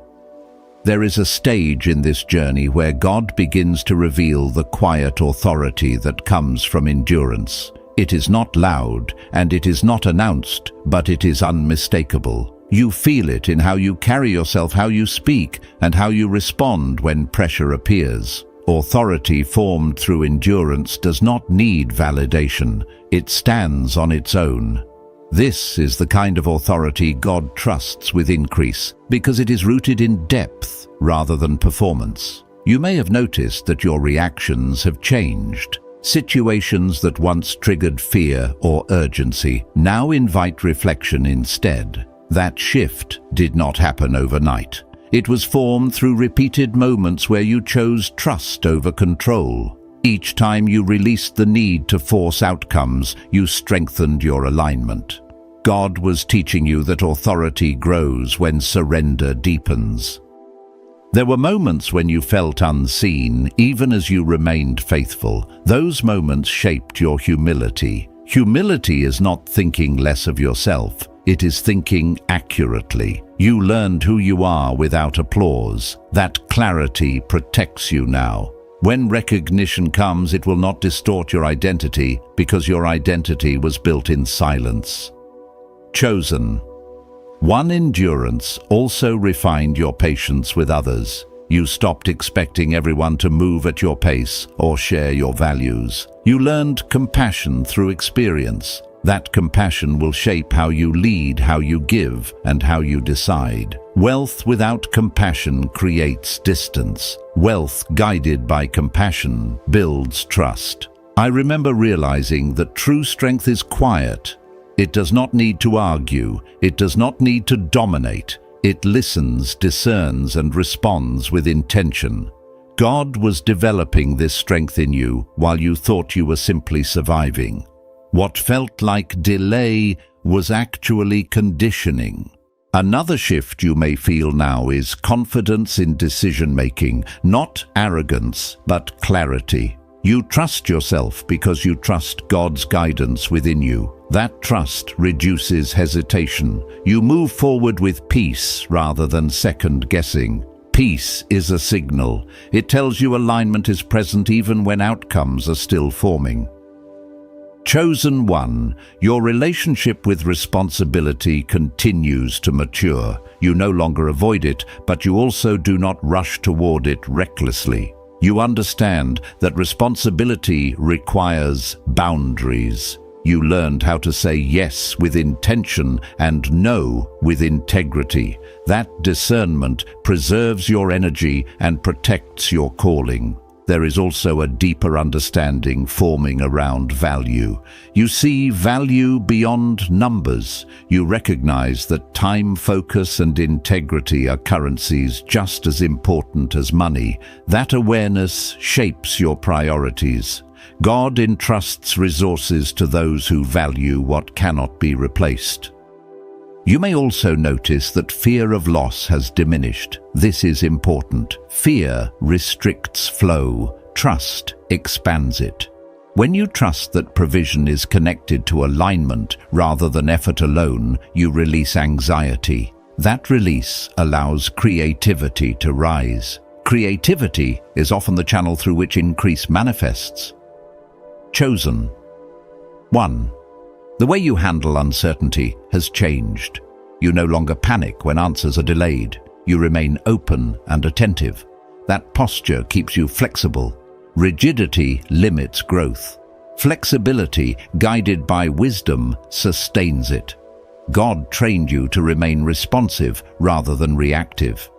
There is a stage in this journey where God begins to reveal the quiet authority that comes from endurance. It is not loud and it is not announced, but it is unmistakable. You feel it in how you carry yourself, how you speak, and how you respond when pressure appears. Authority formed through endurance does not need validation. It stands on its own. This is the kind of authority God trusts with increase, because it is rooted in depth rather than performance. You may have noticed that your reactions have changed. Situations that once triggered fear or urgency now invite reflection instead. That shift did not happen overnight. It was formed through repeated moments where you chose trust over control. Each time you released the need to force outcomes, you strengthened your alignment. God was teaching you that authority grows when surrender deepens. There were moments when you felt unseen, even as you remained faithful. Those moments shaped your humility. Humility is not thinking less of yourself. It is thinking accurately. You learned who you are without applause. That clarity protects you now. When recognition comes, it will not distort your identity, because your identity was built in silence. Chosen. One endurance also refined your patience with others. You stopped expecting everyone to move at your pace or share your values. You learned compassion through experience. That compassion will shape how you lead, how you give, and how you decide. Wealth without compassion creates distance. Wealth guided by compassion builds trust. I remember realizing that true strength is quiet. It does not need to argue. It does not need to dominate. It listens, discerns, and responds with intention. God was developing this strength in you while you thought you were simply surviving. What felt like delay was actually conditioning. Another shift you may feel now is confidence in decision-making, not arrogance, but clarity. You trust yourself because you trust God's guidance within you. That trust reduces hesitation. You move forward with peace rather than second-guessing. Peace is a signal. It tells you alignment is present even when outcomes are still forming. Chosen one, your relationship with responsibility continues to mature. You no longer avoid it, but you also do not rush toward it recklessly. You understand that responsibility requires boundaries. You learned how to say yes with intention and no with integrity. That discernment preserves your energy and protects your calling. There is also a deeper understanding forming around value. You see value beyond numbers. You recognize that time, focus, and integrity are currencies just as important as money. That awareness shapes your priorities. God entrusts resources to those who value what cannot be replaced. You may also notice that fear of loss has diminished. This is important. Fear restricts flow. Trust expands it. When you trust that provision is connected to alignment rather than effort alone, you release anxiety. That release allows creativity to rise. Creativity is often the channel through which increase manifests. Chosen. 1. The way you handle uncertainty has changed. You no longer panic when answers are delayed. You remain open and attentive. That posture keeps you flexible. Rigidity limits growth. Flexibility, guided by wisdom, sustains it. God trained you to remain responsive rather than reactive.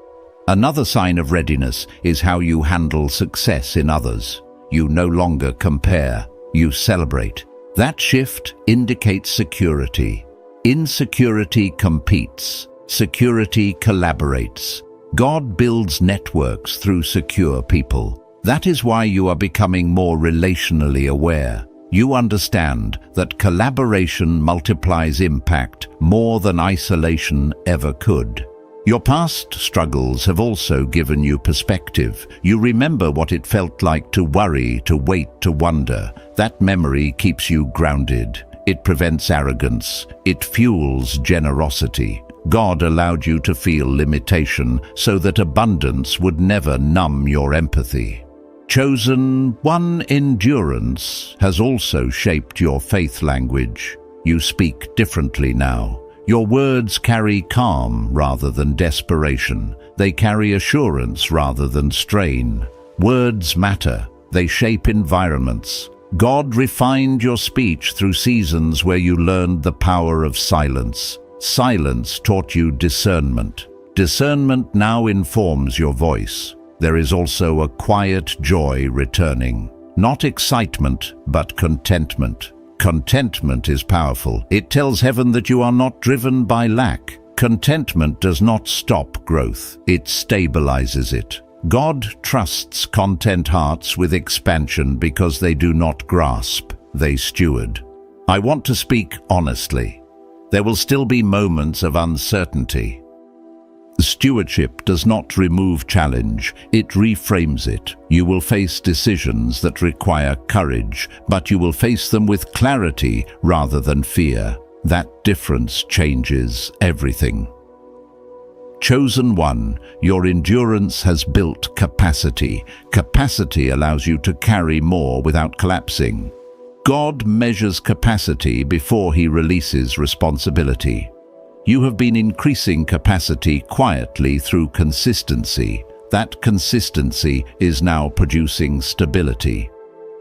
Another sign of readiness is how you handle success in others. You no longer compare, you celebrate. That shift indicates security. Insecurity competes. Security collaborates. God builds networks through secure people. That is why you are becoming more relationally aware. You understand that collaboration multiplies impact more than isolation ever could. Your past struggles have also given you perspective. You remember what it felt like to worry, to wait, to wonder. That memory keeps you grounded. It prevents arrogance. It fuels generosity. God allowed you to feel limitation so that abundance would never numb your empathy. Chosen one, endurance has also shaped your faith language. You speak differently now. Your words carry calm rather than desperation. They carry assurance rather than strain. Words matter. They shape environments. God refined your speech through seasons where you learned the power of silence. Silence taught you discernment. Discernment now informs your voice. There is also a quiet joy returning. Not excitement, but contentment. Contentment is powerful. It tells heaven that you are not driven by lack. Contentment does not stop growth. It stabilizes it. God trusts content hearts with expansion because they do not grasp, they steward. I want to speak honestly. There will still be moments of uncertainty. Stewardship does not remove challenge, it reframes it. You will face decisions that require courage, but you will face them with clarity rather than fear. That difference changes everything. Chosen one, your endurance has built capacity. Capacity allows you to carry more without collapsing. God measures capacity before he releases responsibility. You have been increasing capacity quietly through consistency. That consistency is now producing stability.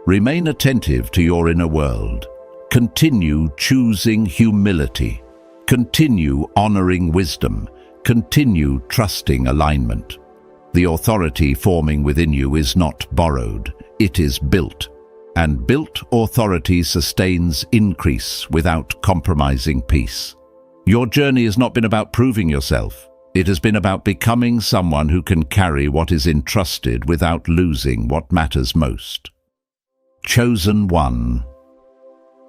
Remain attentive to your inner world. Continue choosing humility. Continue honoring wisdom. Continue trusting alignment. The authority forming within you is not borrowed, it is built. And built authority sustains increase without compromising peace. Your journey has not been about proving yourself. It has been about becoming someone who can carry what is entrusted without losing what matters most. Chosen one.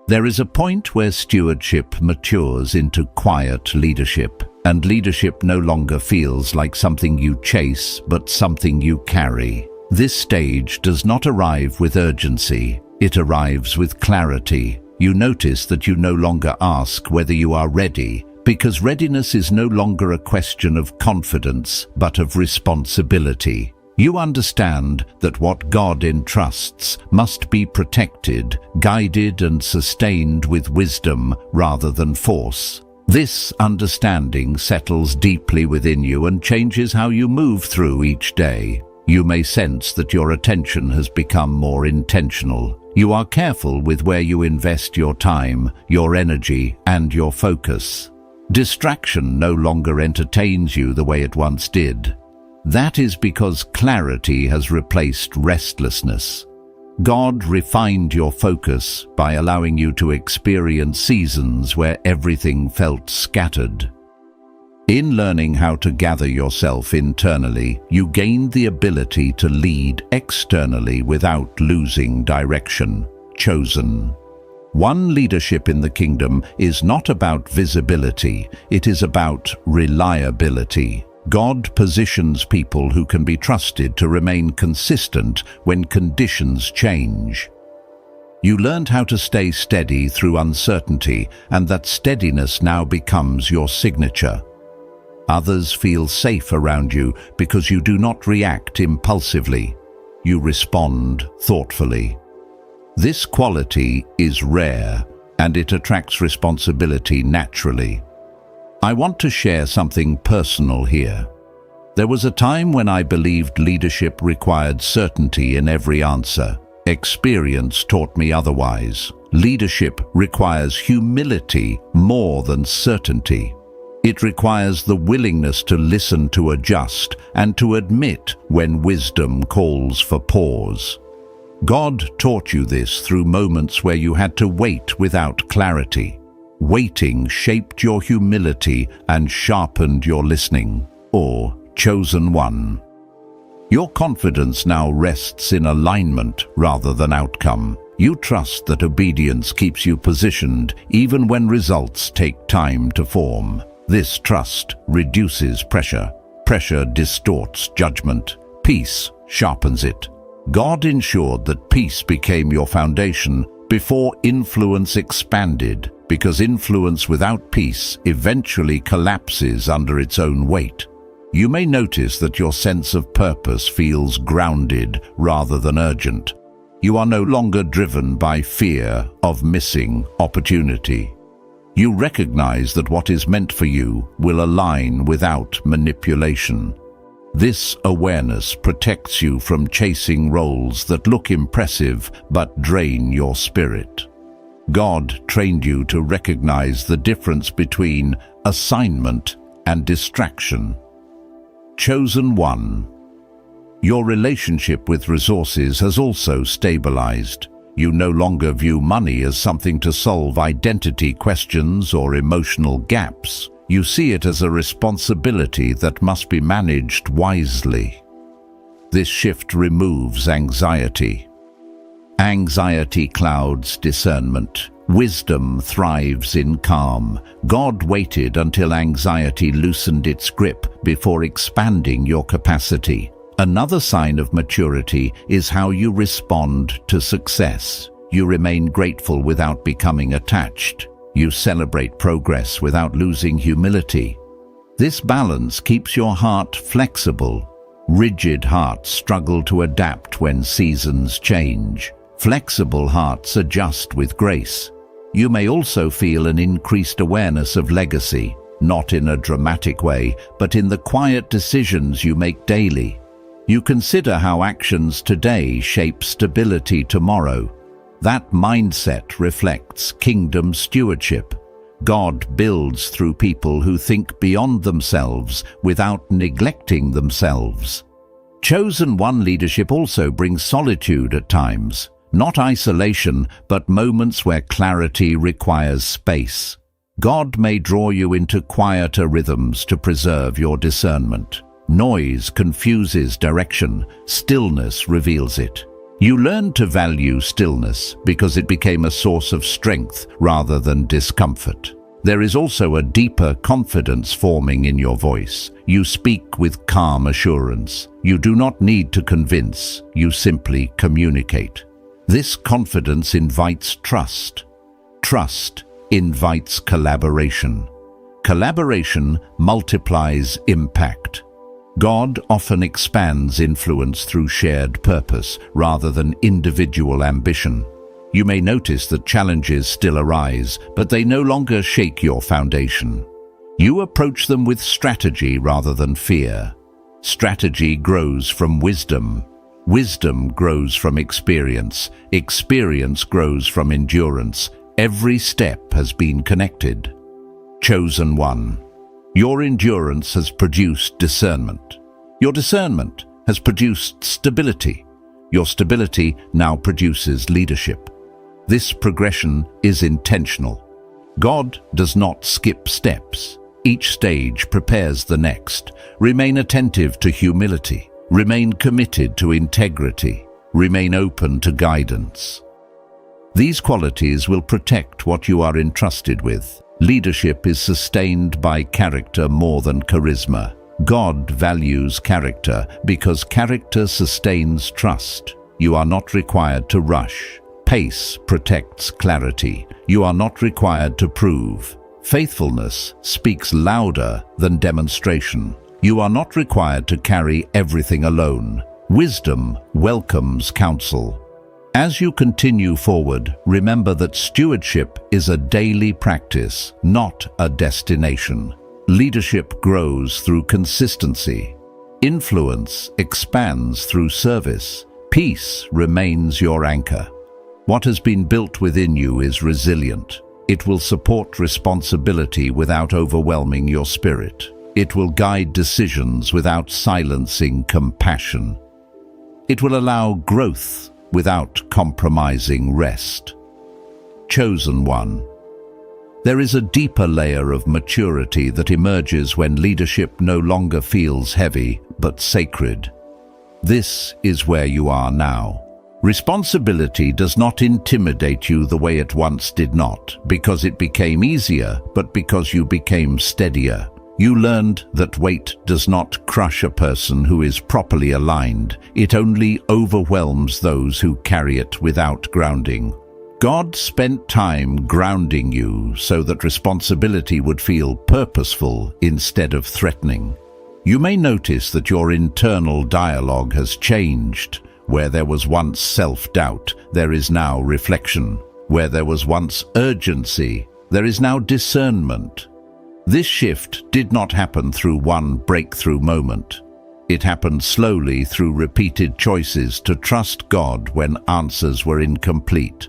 There is a point where stewardship matures into quiet leadership, and leadership no longer feels like something you chase, but something you carry. This stage does not arrive with urgency, it arrives with clarity. You notice that you no longer ask whether you are ready, because readiness is no longer a question of confidence, but of responsibility. You understand that what God entrusts must be protected, guided and sustained with wisdom rather than force. This understanding settles deeply within you and changes how you move through each day. You may sense that your attention has become more intentional. You are careful with where you invest your time, your energy, and your focus. Distraction no longer entertains you the way it once did. That is because clarity has replaced restlessness. God refined your focus by allowing you to experience seasons where everything felt scattered. In learning how to gather yourself internally, you gained the ability to lead externally without losing direction. Chosen. One, leadership in the kingdom is not about visibility, it is about reliability. God positions people who can be trusted to remain consistent when conditions change. You learned how to stay steady through uncertainty, and that steadiness now becomes your signature. Others feel safe around you because you do not react impulsively. You respond thoughtfully. This quality is rare, and it attracts responsibility naturally. I want to share something personal here. There was a time when I believed leadership required certainty in every answer. Experience taught me otherwise. Leadership requires humility more than certainty. It requires the willingness to listen, to adjust, and to admit when wisdom calls for pause. God taught you this through moments where you had to wait without clarity. Waiting shaped your humility and sharpened your listening. Or, chosen one. Your confidence now rests in alignment rather than outcome. You trust that obedience keeps you positioned even when results take time to form. This trust reduces pressure. Pressure distorts judgment. Peace sharpens it. God ensured that peace became your foundation before influence expanded, because influence without peace eventually collapses under its own weight. You may notice that your sense of purpose feels grounded rather than urgent. You are no longer driven by fear of missing opportunity. You recognize that what is meant for you will align without manipulation. This awareness protects you from chasing roles that look impressive but drain your spirit. God trained you to recognize the difference between assignment and distraction. Chosen one. Your relationship with resources has also stabilized. You no longer view money as something to solve identity questions or emotional gaps. You see it as a responsibility that must be managed wisely. This shift removes anxiety. Anxiety clouds discernment. Wisdom thrives in calm. God waited until anxiety loosened its grip before expanding your capacity. Another sign of maturity is how you respond to success. You remain grateful without becoming attached. You celebrate progress without losing humility. This balance keeps your heart flexible. Rigid hearts struggle to adapt when seasons change. Flexible hearts adjust with grace. You may also feel an increased awareness of legacy, not in a dramatic way, but in the quiet decisions you make daily. You consider how actions today shape stability tomorrow. That mindset reflects kingdom stewardship. God builds through people who think beyond themselves without neglecting themselves. Chosen one leadership also brings solitude at times. Not isolation, but moments where clarity requires space. God may draw you into quieter rhythms to preserve your discernment. Noise confuses direction, stillness reveals it. You learn to value stillness because it became a source of strength rather than discomfort. There is also a deeper confidence forming in your voice. You speak with calm assurance. You do not need to convince, you simply communicate. This confidence invites trust. Trust invites collaboration. Collaboration multiplies impact. God often expands influence through shared purpose rather than individual ambition. You may notice that challenges still arise, but they no longer shake your foundation. You approach them with strategy rather than fear. Strategy grows from wisdom. Wisdom grows from experience. Experience grows from endurance. Every step has been connected. Chosen one. Your endurance has produced discernment. Your discernment has produced stability. Your stability now produces leadership. This progression is intentional. God does not skip steps. Each stage prepares the next. Remain attentive to humility. Remain committed to integrity. Remain open to guidance. These qualities will protect what you are entrusted with. Leadership is sustained by character more than charisma. God values character because character sustains trust. You are not required to rush. Pace protects clarity. You are not required to prove. Faithfulness speaks louder than demonstration. You are not required to carry everything alone. Wisdom welcomes counsel. As you continue forward, remember that stewardship is a daily practice, not a destination. Leadership grows through consistency. Influence expands through service. Peace remains your anchor. What has been built within you is resilient. It will support responsibility without overwhelming your spirit. It will guide decisions without silencing compassion. It will allow growth without compromising rest. Chosen one. There is a deeper layer of maturity that emerges when leadership no longer feels heavy but sacred. This is where you are now. Responsibility does not intimidate you the way it once did not, because it became easier, but because you became steadier. You learned that weight does not crush a person who is properly aligned. It only overwhelms those who carry it without grounding. God spent time grounding you so that responsibility would feel purposeful instead of threatening. You may notice that your internal dialogue has changed. Where there was once self-doubt, there is now reflection. Where there was once urgency, there is now discernment. This shift did not happen through one breakthrough moment. It happened slowly through repeated choices to trust God when answers were incomplete.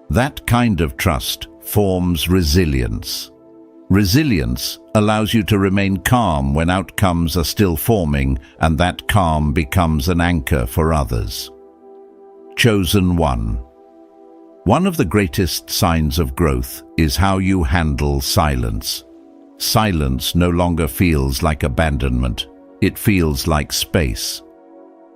That kind of trust forms resilience. Resilience allows you to remain calm when outcomes are still forming, and that calm becomes an anchor for others. Chosen one. One of the greatest signs of growth is how you handle silence. Silence no longer feels like abandonment. It feels like space.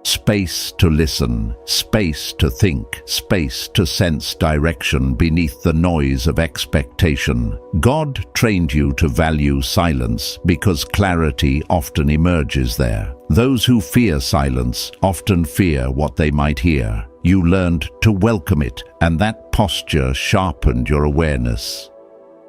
Space to listen, space to think, space to sense direction beneath the noise of expectation. God trained you to value silence because clarity often emerges there. Those who fear silence often fear what they might hear. You learned to welcome it, and that posture sharpened your awareness.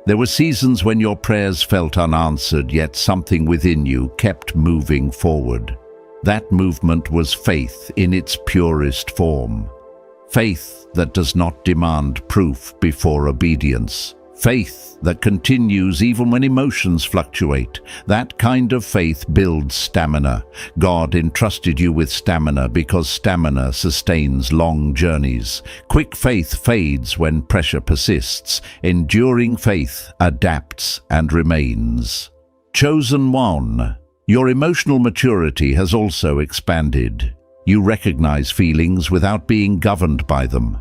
There were seasons when your prayers felt unanswered, yet something within you kept moving forward. That movement was faith in its purest form. Faith that does not demand proof before obedience. Faith that continues even when emotions fluctuate. That kind of faith builds stamina. God entrusted you with stamina because stamina sustains long journeys. Quick faith fades when pressure persists. Enduring faith adapts and remains. Chosen one. Your emotional maturity has also expanded. You recognize feelings without being governed by them.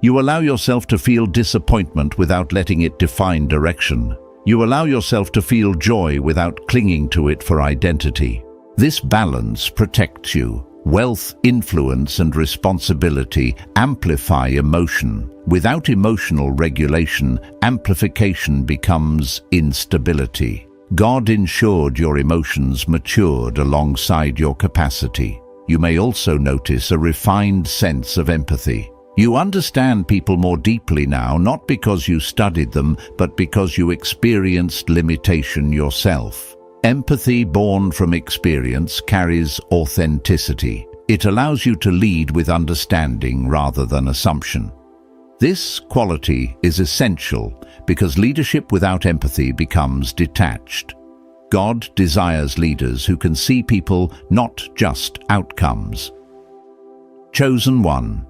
You allow yourself to feel disappointment without letting it define direction. You allow yourself to feel joy without clinging to it for identity. This balance protects you. Wealth, influence, and responsibility amplify emotion. Without emotional regulation, amplification becomes instability. God ensured your emotions matured alongside your capacity. You may also notice a refined sense of empathy. You understand people more deeply now, not because you studied them, but because you experienced limitation yourself. Empathy born from experience carries authenticity. It allows you to lead with understanding rather than assumption. This quality is essential because leadership without empathy becomes detached. God desires leaders who can see people, not just outcomes. Chosen one.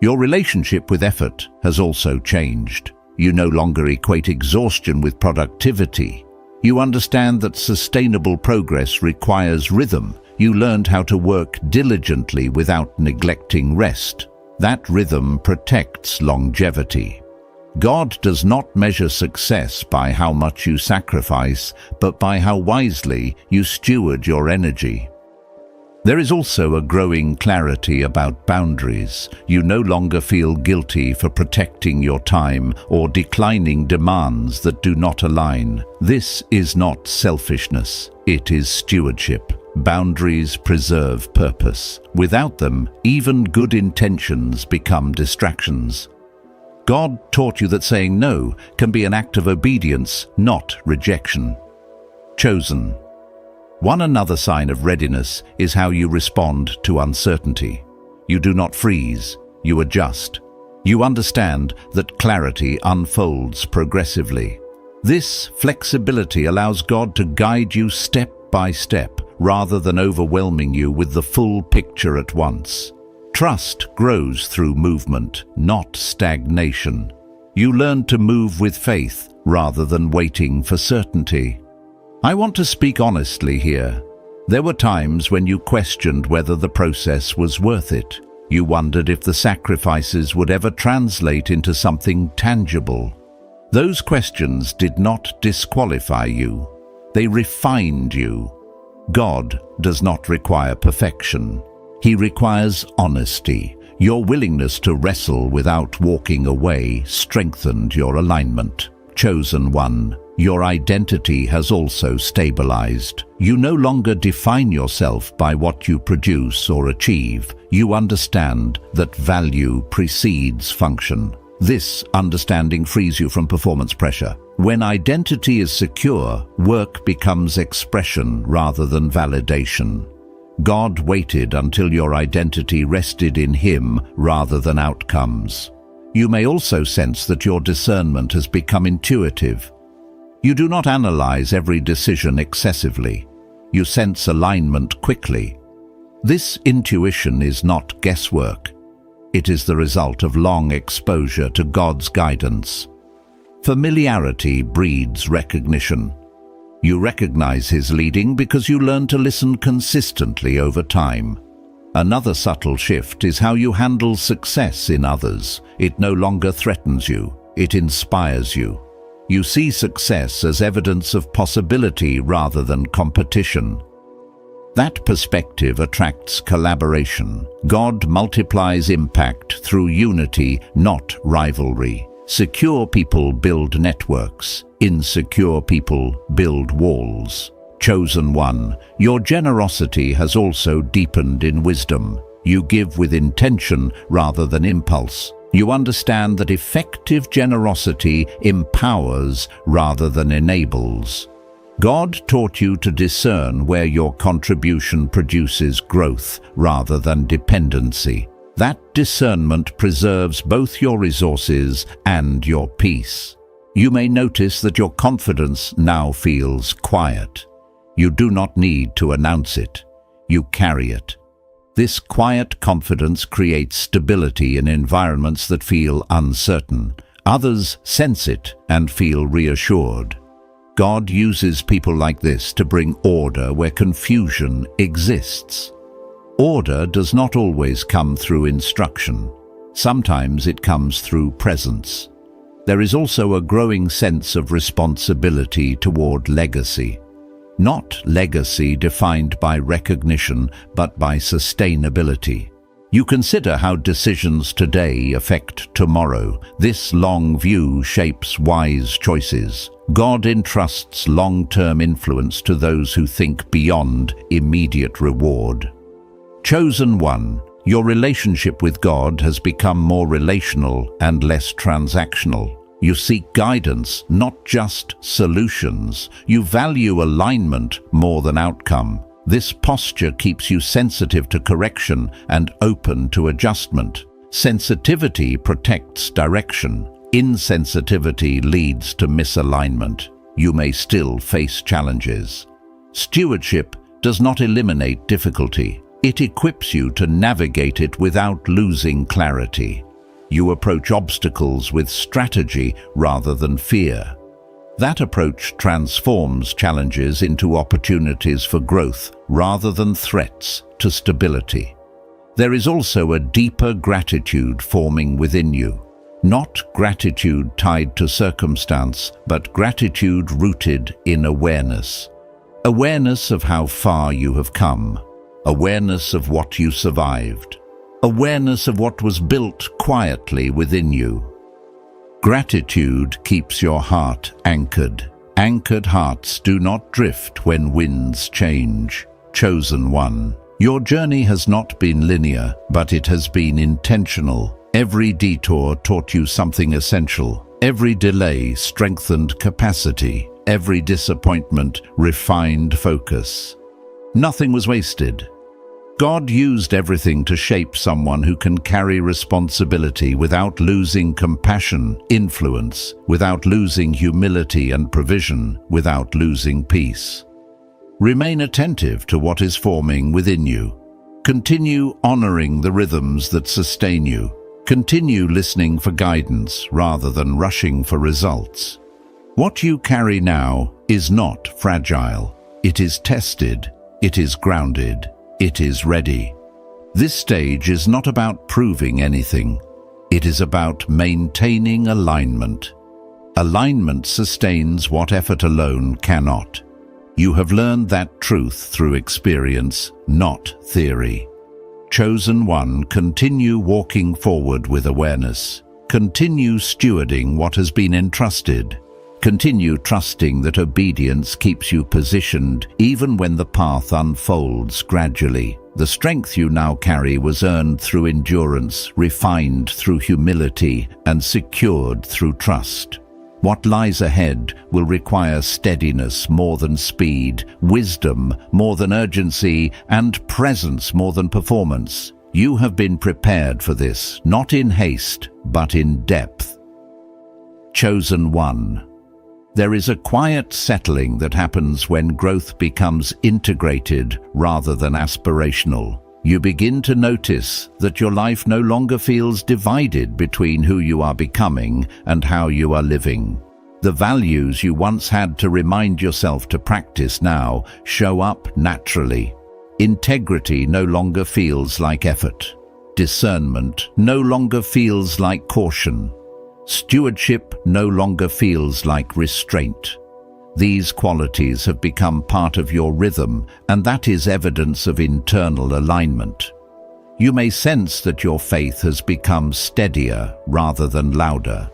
Your relationship with effort has also changed. You no longer equate exhaustion with productivity. You understand that sustainable progress requires rhythm. You learned how to work diligently without neglecting rest. That rhythm protects longevity. God does not measure success by how much you sacrifice, but by how wisely you steward your energy. There is also a growing clarity about boundaries. You no longer feel guilty for protecting your time or declining demands that do not align. This is not selfishness, it is stewardship. Boundaries preserve purpose. Without them, even good intentions become distractions. God taught you that saying no can be an act of obedience, not rejection. Chosen. One another sign of readiness is how you respond to uncertainty. You do not freeze, you adjust. You understand that clarity unfolds progressively. This flexibility allows God to guide you step by step, rather than overwhelming you with the full picture at once. Trust grows through movement, not stagnation. You learn to move with faith rather than waiting for certainty. I want to speak honestly here. There were times when you questioned whether the process was worth it. You wondered if the sacrifices would ever translate into something tangible. Those questions did not disqualify you. They refined you. God does not require perfection. He requires honesty. Your willingness to wrestle without walking away strengthened your alignment. Chosen one, your identity has also stabilized. You no longer define yourself by what you produce or achieve. You understand that value precedes function. This understanding frees you from performance pressure. When identity is secure, work becomes expression rather than validation. God waited until your identity rested in Him rather than outcomes. You may also sense that your discernment has become intuitive. You do not analyze every decision excessively. You sense alignment quickly. This intuition is not guesswork. It is the result of long exposure to God's guidance. Familiarity breeds recognition. You recognize His leading because you learn to listen consistently over time. Another subtle shift is how you handle success in others. It no longer threatens you, it inspires you. You see success as evidence of possibility rather than competition. That perspective attracts collaboration. God multiplies impact through unity, not rivalry. Secure people build networks. Insecure people build walls. Chosen one, your generosity has also deepened in wisdom. You give with intention rather than impulse. You understand that effective generosity empowers rather than enables. God taught you to discern where your contribution produces growth rather than dependency. That discernment preserves both your resources and your peace. You may notice that your confidence now feels quiet. You do not need to announce it. You carry it. This quiet confidence creates stability in environments that feel uncertain. Others sense it and feel reassured. God uses people like this to bring order where confusion exists. Order does not always come through instruction. Sometimes it comes through presence. There is also a growing sense of responsibility toward legacy. Not legacy defined by recognition, but by sustainability. You consider how decisions today affect tomorrow. This long view shapes wise choices. God entrusts long-term influence to those who think beyond immediate reward. Chosen one, your relationship with God has become more relational and less transactional. You seek guidance, not just solutions. You value alignment more than outcome. This posture keeps you sensitive to correction and open to adjustment. Sensitivity protects direction. Insensitivity leads to misalignment. You may still face challenges. Stewardship does not eliminate difficulty. It equips you to navigate it without losing clarity. You approach obstacles with strategy rather than fear. That approach transforms challenges into opportunities for growth rather than threats to stability. There is also a deeper gratitude forming within you. Not gratitude tied to circumstance, but gratitude rooted in awareness. Awareness of how far you have come. Awareness of what you survived. Awareness of what was built quietly within you. Gratitude keeps your heart anchored. Anchored hearts do not drift when winds change. Chosen one, your journey has not been linear, but it has been intentional. Every detour taught you something essential. Every delay strengthened capacity. Every disappointment refined focus. Nothing was wasted. God used everything to shape someone who can carry responsibility without losing compassion, influence, without losing humility and provision, without losing peace. Remain attentive to what is forming within you. Continue honoring the rhythms that sustain you. Continue listening for guidance rather than rushing for results. What you carry now is not fragile. It is tested. It is grounded. It is ready. This stage is not about proving anything. It is about maintaining alignment. Alignment sustains what effort alone cannot. You have learned that truth through experience, not theory. Chosen one, continue walking forward with awareness. Continue stewarding what has been entrusted. Continue trusting that obedience keeps you positioned even when the path unfolds gradually. The strength you now carry was earned through endurance, refined through humility, and secured through trust. What lies ahead will require steadiness more than speed, wisdom more than urgency, and presence more than performance. You have been prepared for this, not in haste, but in depth. Chosen one. There is a quiet settling that happens when growth becomes integrated rather than aspirational. You begin to notice that your life no longer feels divided between who you are becoming and how you are living. The values you once had to remind yourself to practice now show up naturally. Integrity no longer feels like effort. Discernment no longer feels like caution. Stewardship no longer feels like restraint. These qualities have become part of your rhythm, and that is evidence of internal alignment. You may sense that your faith has become steadier rather than louder.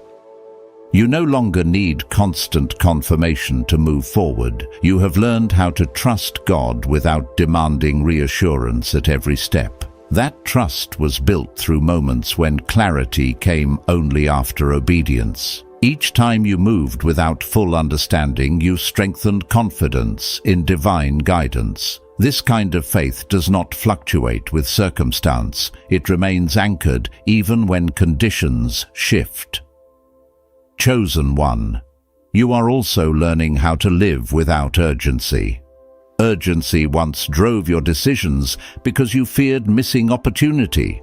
You no longer need constant confirmation to move forward. You have learned how to trust God without demanding reassurance at every step. That trust was built through moments when clarity came only after obedience. Each time you moved without full understanding, you strengthened confidence in divine guidance. This kind of faith does not fluctuate with circumstance. It remains anchored even when conditions shift. Chosen one. You are also learning how to live without urgency. Urgency once drove your decisions because you feared missing opportunity.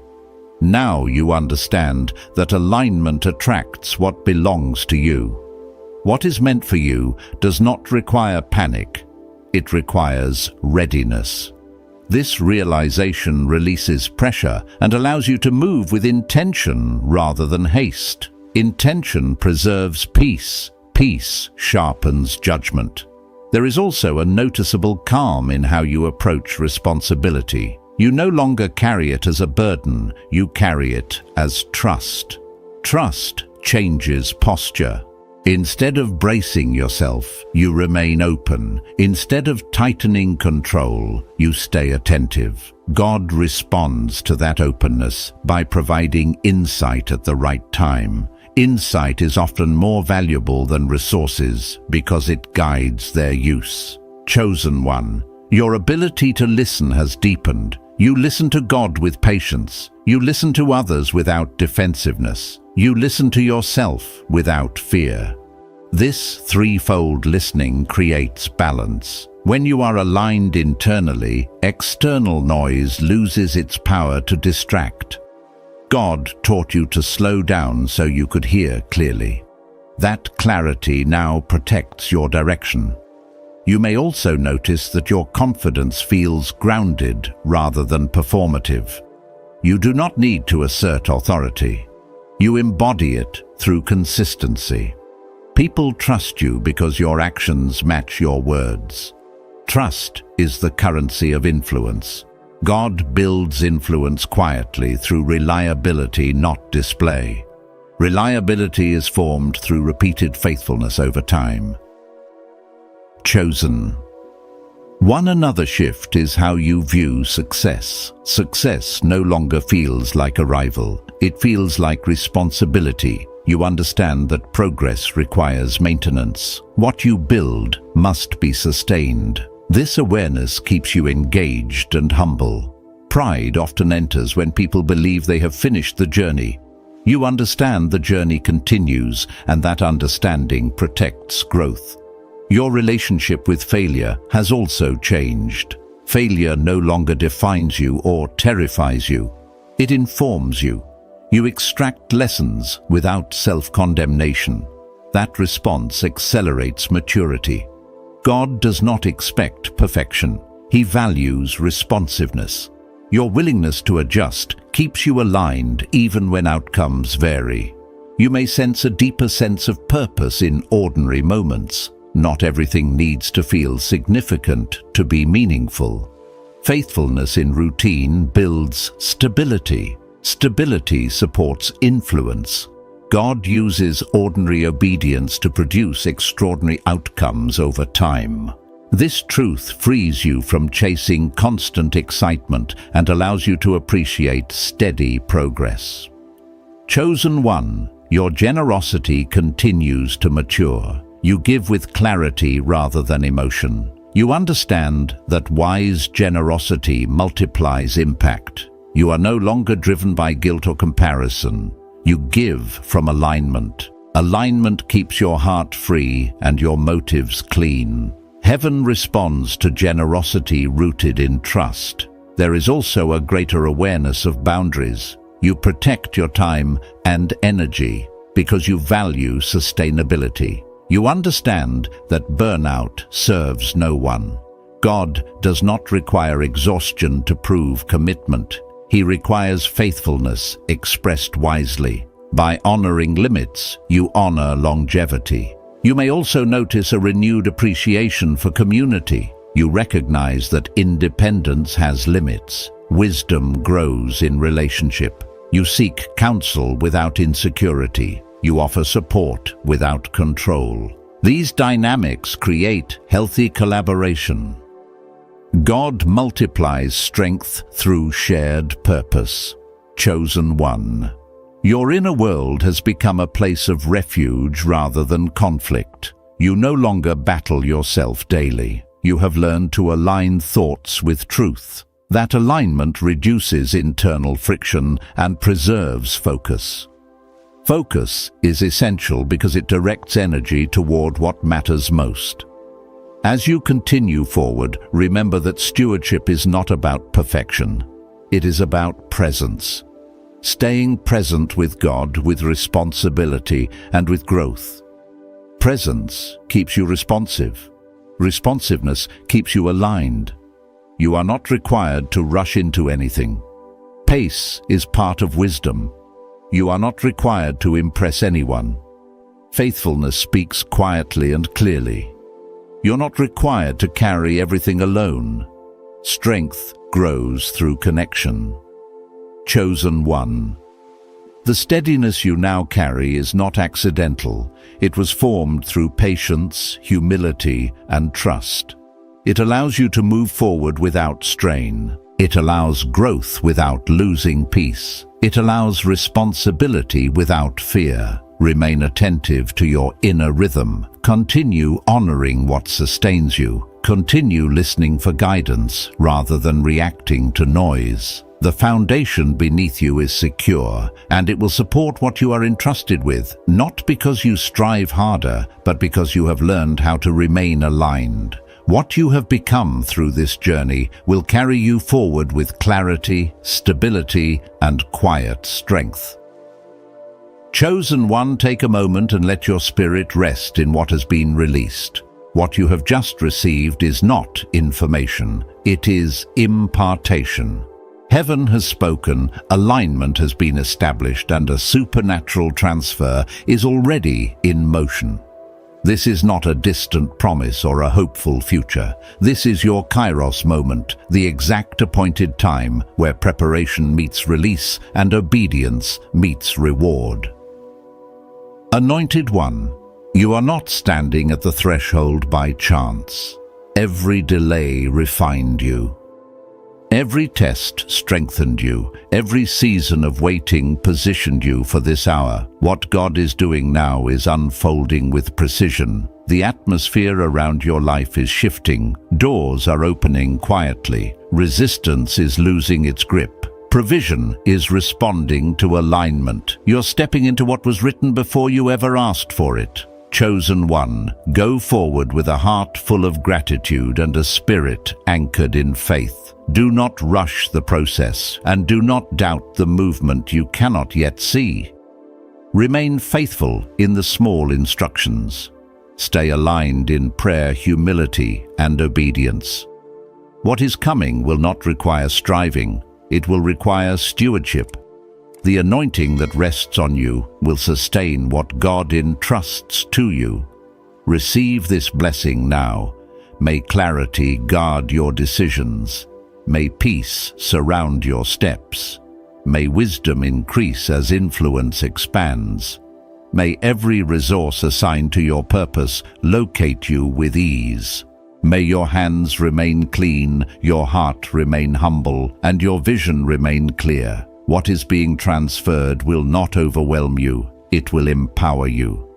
Now you understand that alignment attracts what belongs to you. What is meant for you does not require panic. It requires readiness. This realization releases pressure and allows you to move with intention rather than haste. Intention preserves peace. Peace sharpens judgment. There is also a noticeable calm in how you approach responsibility. You no longer carry it as a burden, you carry it as trust. Trust changes posture. Instead of bracing yourself, you remain open. Instead of tightening control, you stay attentive. God responds to that openness by providing insight at the right time. Insight is often more valuable than resources because it guides their use. Chosen one. Your ability to listen has deepened. You listen to God with patience. You listen to others without defensiveness. You listen to yourself without fear. This threefold listening creates balance. When you are aligned internally, external noise loses its power to distract. God taught you to slow down so you could hear clearly. That clarity now protects your direction. You may also notice that your confidence feels grounded rather than performative. You do not need to assert authority. You embody it through consistency. People trust you because your actions match your words. Trust is the currency of influence. God builds influence quietly through reliability, not display. Reliability is formed through repeated faithfulness over time. Chosen. One another shift is how you view success. Success no longer feels like a rival. It feels like responsibility. You understand that progress requires maintenance. What you build must be sustained. This awareness keeps you engaged and humble. Pride often enters when people believe they have finished the journey. You understand the journey continues, and that understanding protects growth. Your relationship with failure has also changed. Failure no longer defines you or terrifies you. It informs you. You extract lessons without self-condemnation. That response accelerates maturity. God does not expect perfection. He values responsiveness. Your willingness to adjust keeps you aligned even when outcomes vary. You may sense a deeper sense of purpose in ordinary moments. Not everything needs to feel significant to be meaningful. Faithfulness in routine builds stability. Stability supports influence. God uses ordinary obedience to produce extraordinary outcomes over time. This truth frees you from chasing constant excitement and allows you to appreciate steady progress. Chosen one, your generosity continues to mature. You give with clarity rather than emotion. You understand that wise generosity multiplies impact. You are no longer driven by guilt or comparison. You give from alignment. Alignment keeps your heart free and your motives clean. Heaven responds to generosity rooted in trust. There is also a greater awareness of boundaries. You protect your time and energy because you value sustainability. You understand that burnout serves no one. God does not require exhaustion to prove commitment. He requires faithfulness expressed wisely. By honoring limits, you honor longevity. You may also notice a renewed appreciation for community. You recognize that independence has limits. Wisdom grows in relationship. You seek counsel without insecurity. You offer support without control. These dynamics create healthy collaboration. God multiplies strength through shared purpose. Chosen one. Your inner world has become a place of refuge rather than conflict. You no longer battle yourself daily. You have learned to align thoughts with truth. That alignment reduces internal friction and preserves focus. Focus is essential because it directs energy toward what matters most. As you continue forward, remember that stewardship is not about perfection. It is about presence. Staying present with God, with responsibility, and with growth. Presence keeps you responsive. Responsiveness keeps you aligned. You are not required to rush into anything. Pace is part of wisdom. You are not required to impress anyone. Faithfulness speaks quietly and clearly. You're not required to carry everything alone. Strength grows through connection. Chosen one. The steadiness you now carry is not accidental. It was formed through patience, humility, and trust. It allows you to move forward without strain. It allows growth without losing peace. It allows responsibility without fear. Remain attentive to your inner rhythm. Continue honoring what sustains you. Continue listening for guidance rather than reacting to noise. The foundation beneath you is secure, and it will support what you are entrusted with, not because you strive harder, but because you have learned how to remain aligned. What you have become through this journey will carry you forward with clarity, stability, and quiet strength. Chosen one, take a moment and let your spirit rest in what has been released. What you have just received is not information, it is impartation. Heaven has spoken, alignment has been established, and a supernatural transfer is already in motion. This is not a distant promise or a hopeful future. This is your kairos moment, the exact appointed time where preparation meets release and obedience meets reward. Anointed one, you are not standing at the threshold by chance. Every delay refined you. Every test strengthened you. Every season of waiting positioned you for this hour. What God is doing now is unfolding with precision. The atmosphere around your life is shifting. Doors are opening quietly. Resistance is losing its grip. Provision is responding to alignment. You're stepping into what was written before you ever asked for it. Chosen one, go forward with a heart full of gratitude and a spirit anchored in faith. Do not rush the process, and do not doubt the movement you cannot yet see. Remain faithful in the small instructions. Stay aligned in prayer, humility, and obedience. What is coming will not require striving. It will require stewardship. The anointing that rests on you will sustain what God entrusts to you. Receive this blessing now. May clarity guard your decisions. May peace surround your steps. May wisdom increase as influence expands. May every resource assigned to your purpose locate you with ease. May your hands remain clean, your heart remain humble, and your vision remain clear. What is being transferred will not overwhelm you, it will empower you.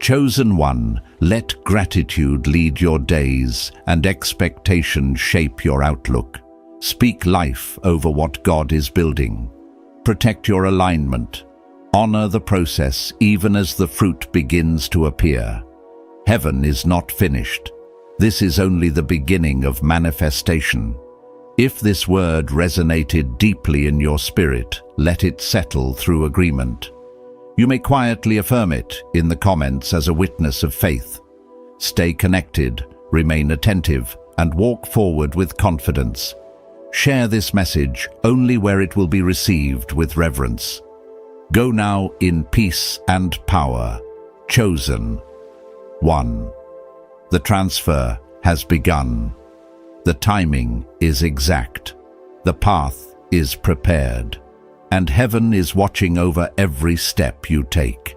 Chosen one, let gratitude lead your days and expectation shape your outlook. Speak life over what God is building. Protect your alignment. Honor the process even as the fruit begins to appear. Heaven is not finished. This is only the beginning of manifestation. If this word resonated deeply in your spirit, let it settle through agreement. You may quietly affirm it in the comments as a witness of faith. Stay connected, remain attentive, and walk forward with confidence. Share this message only where it will be received with reverence. Go now in peace and power. Chosen one. The transfer has begun. The timing is exact. The path is prepared. And heaven is watching over every step you take.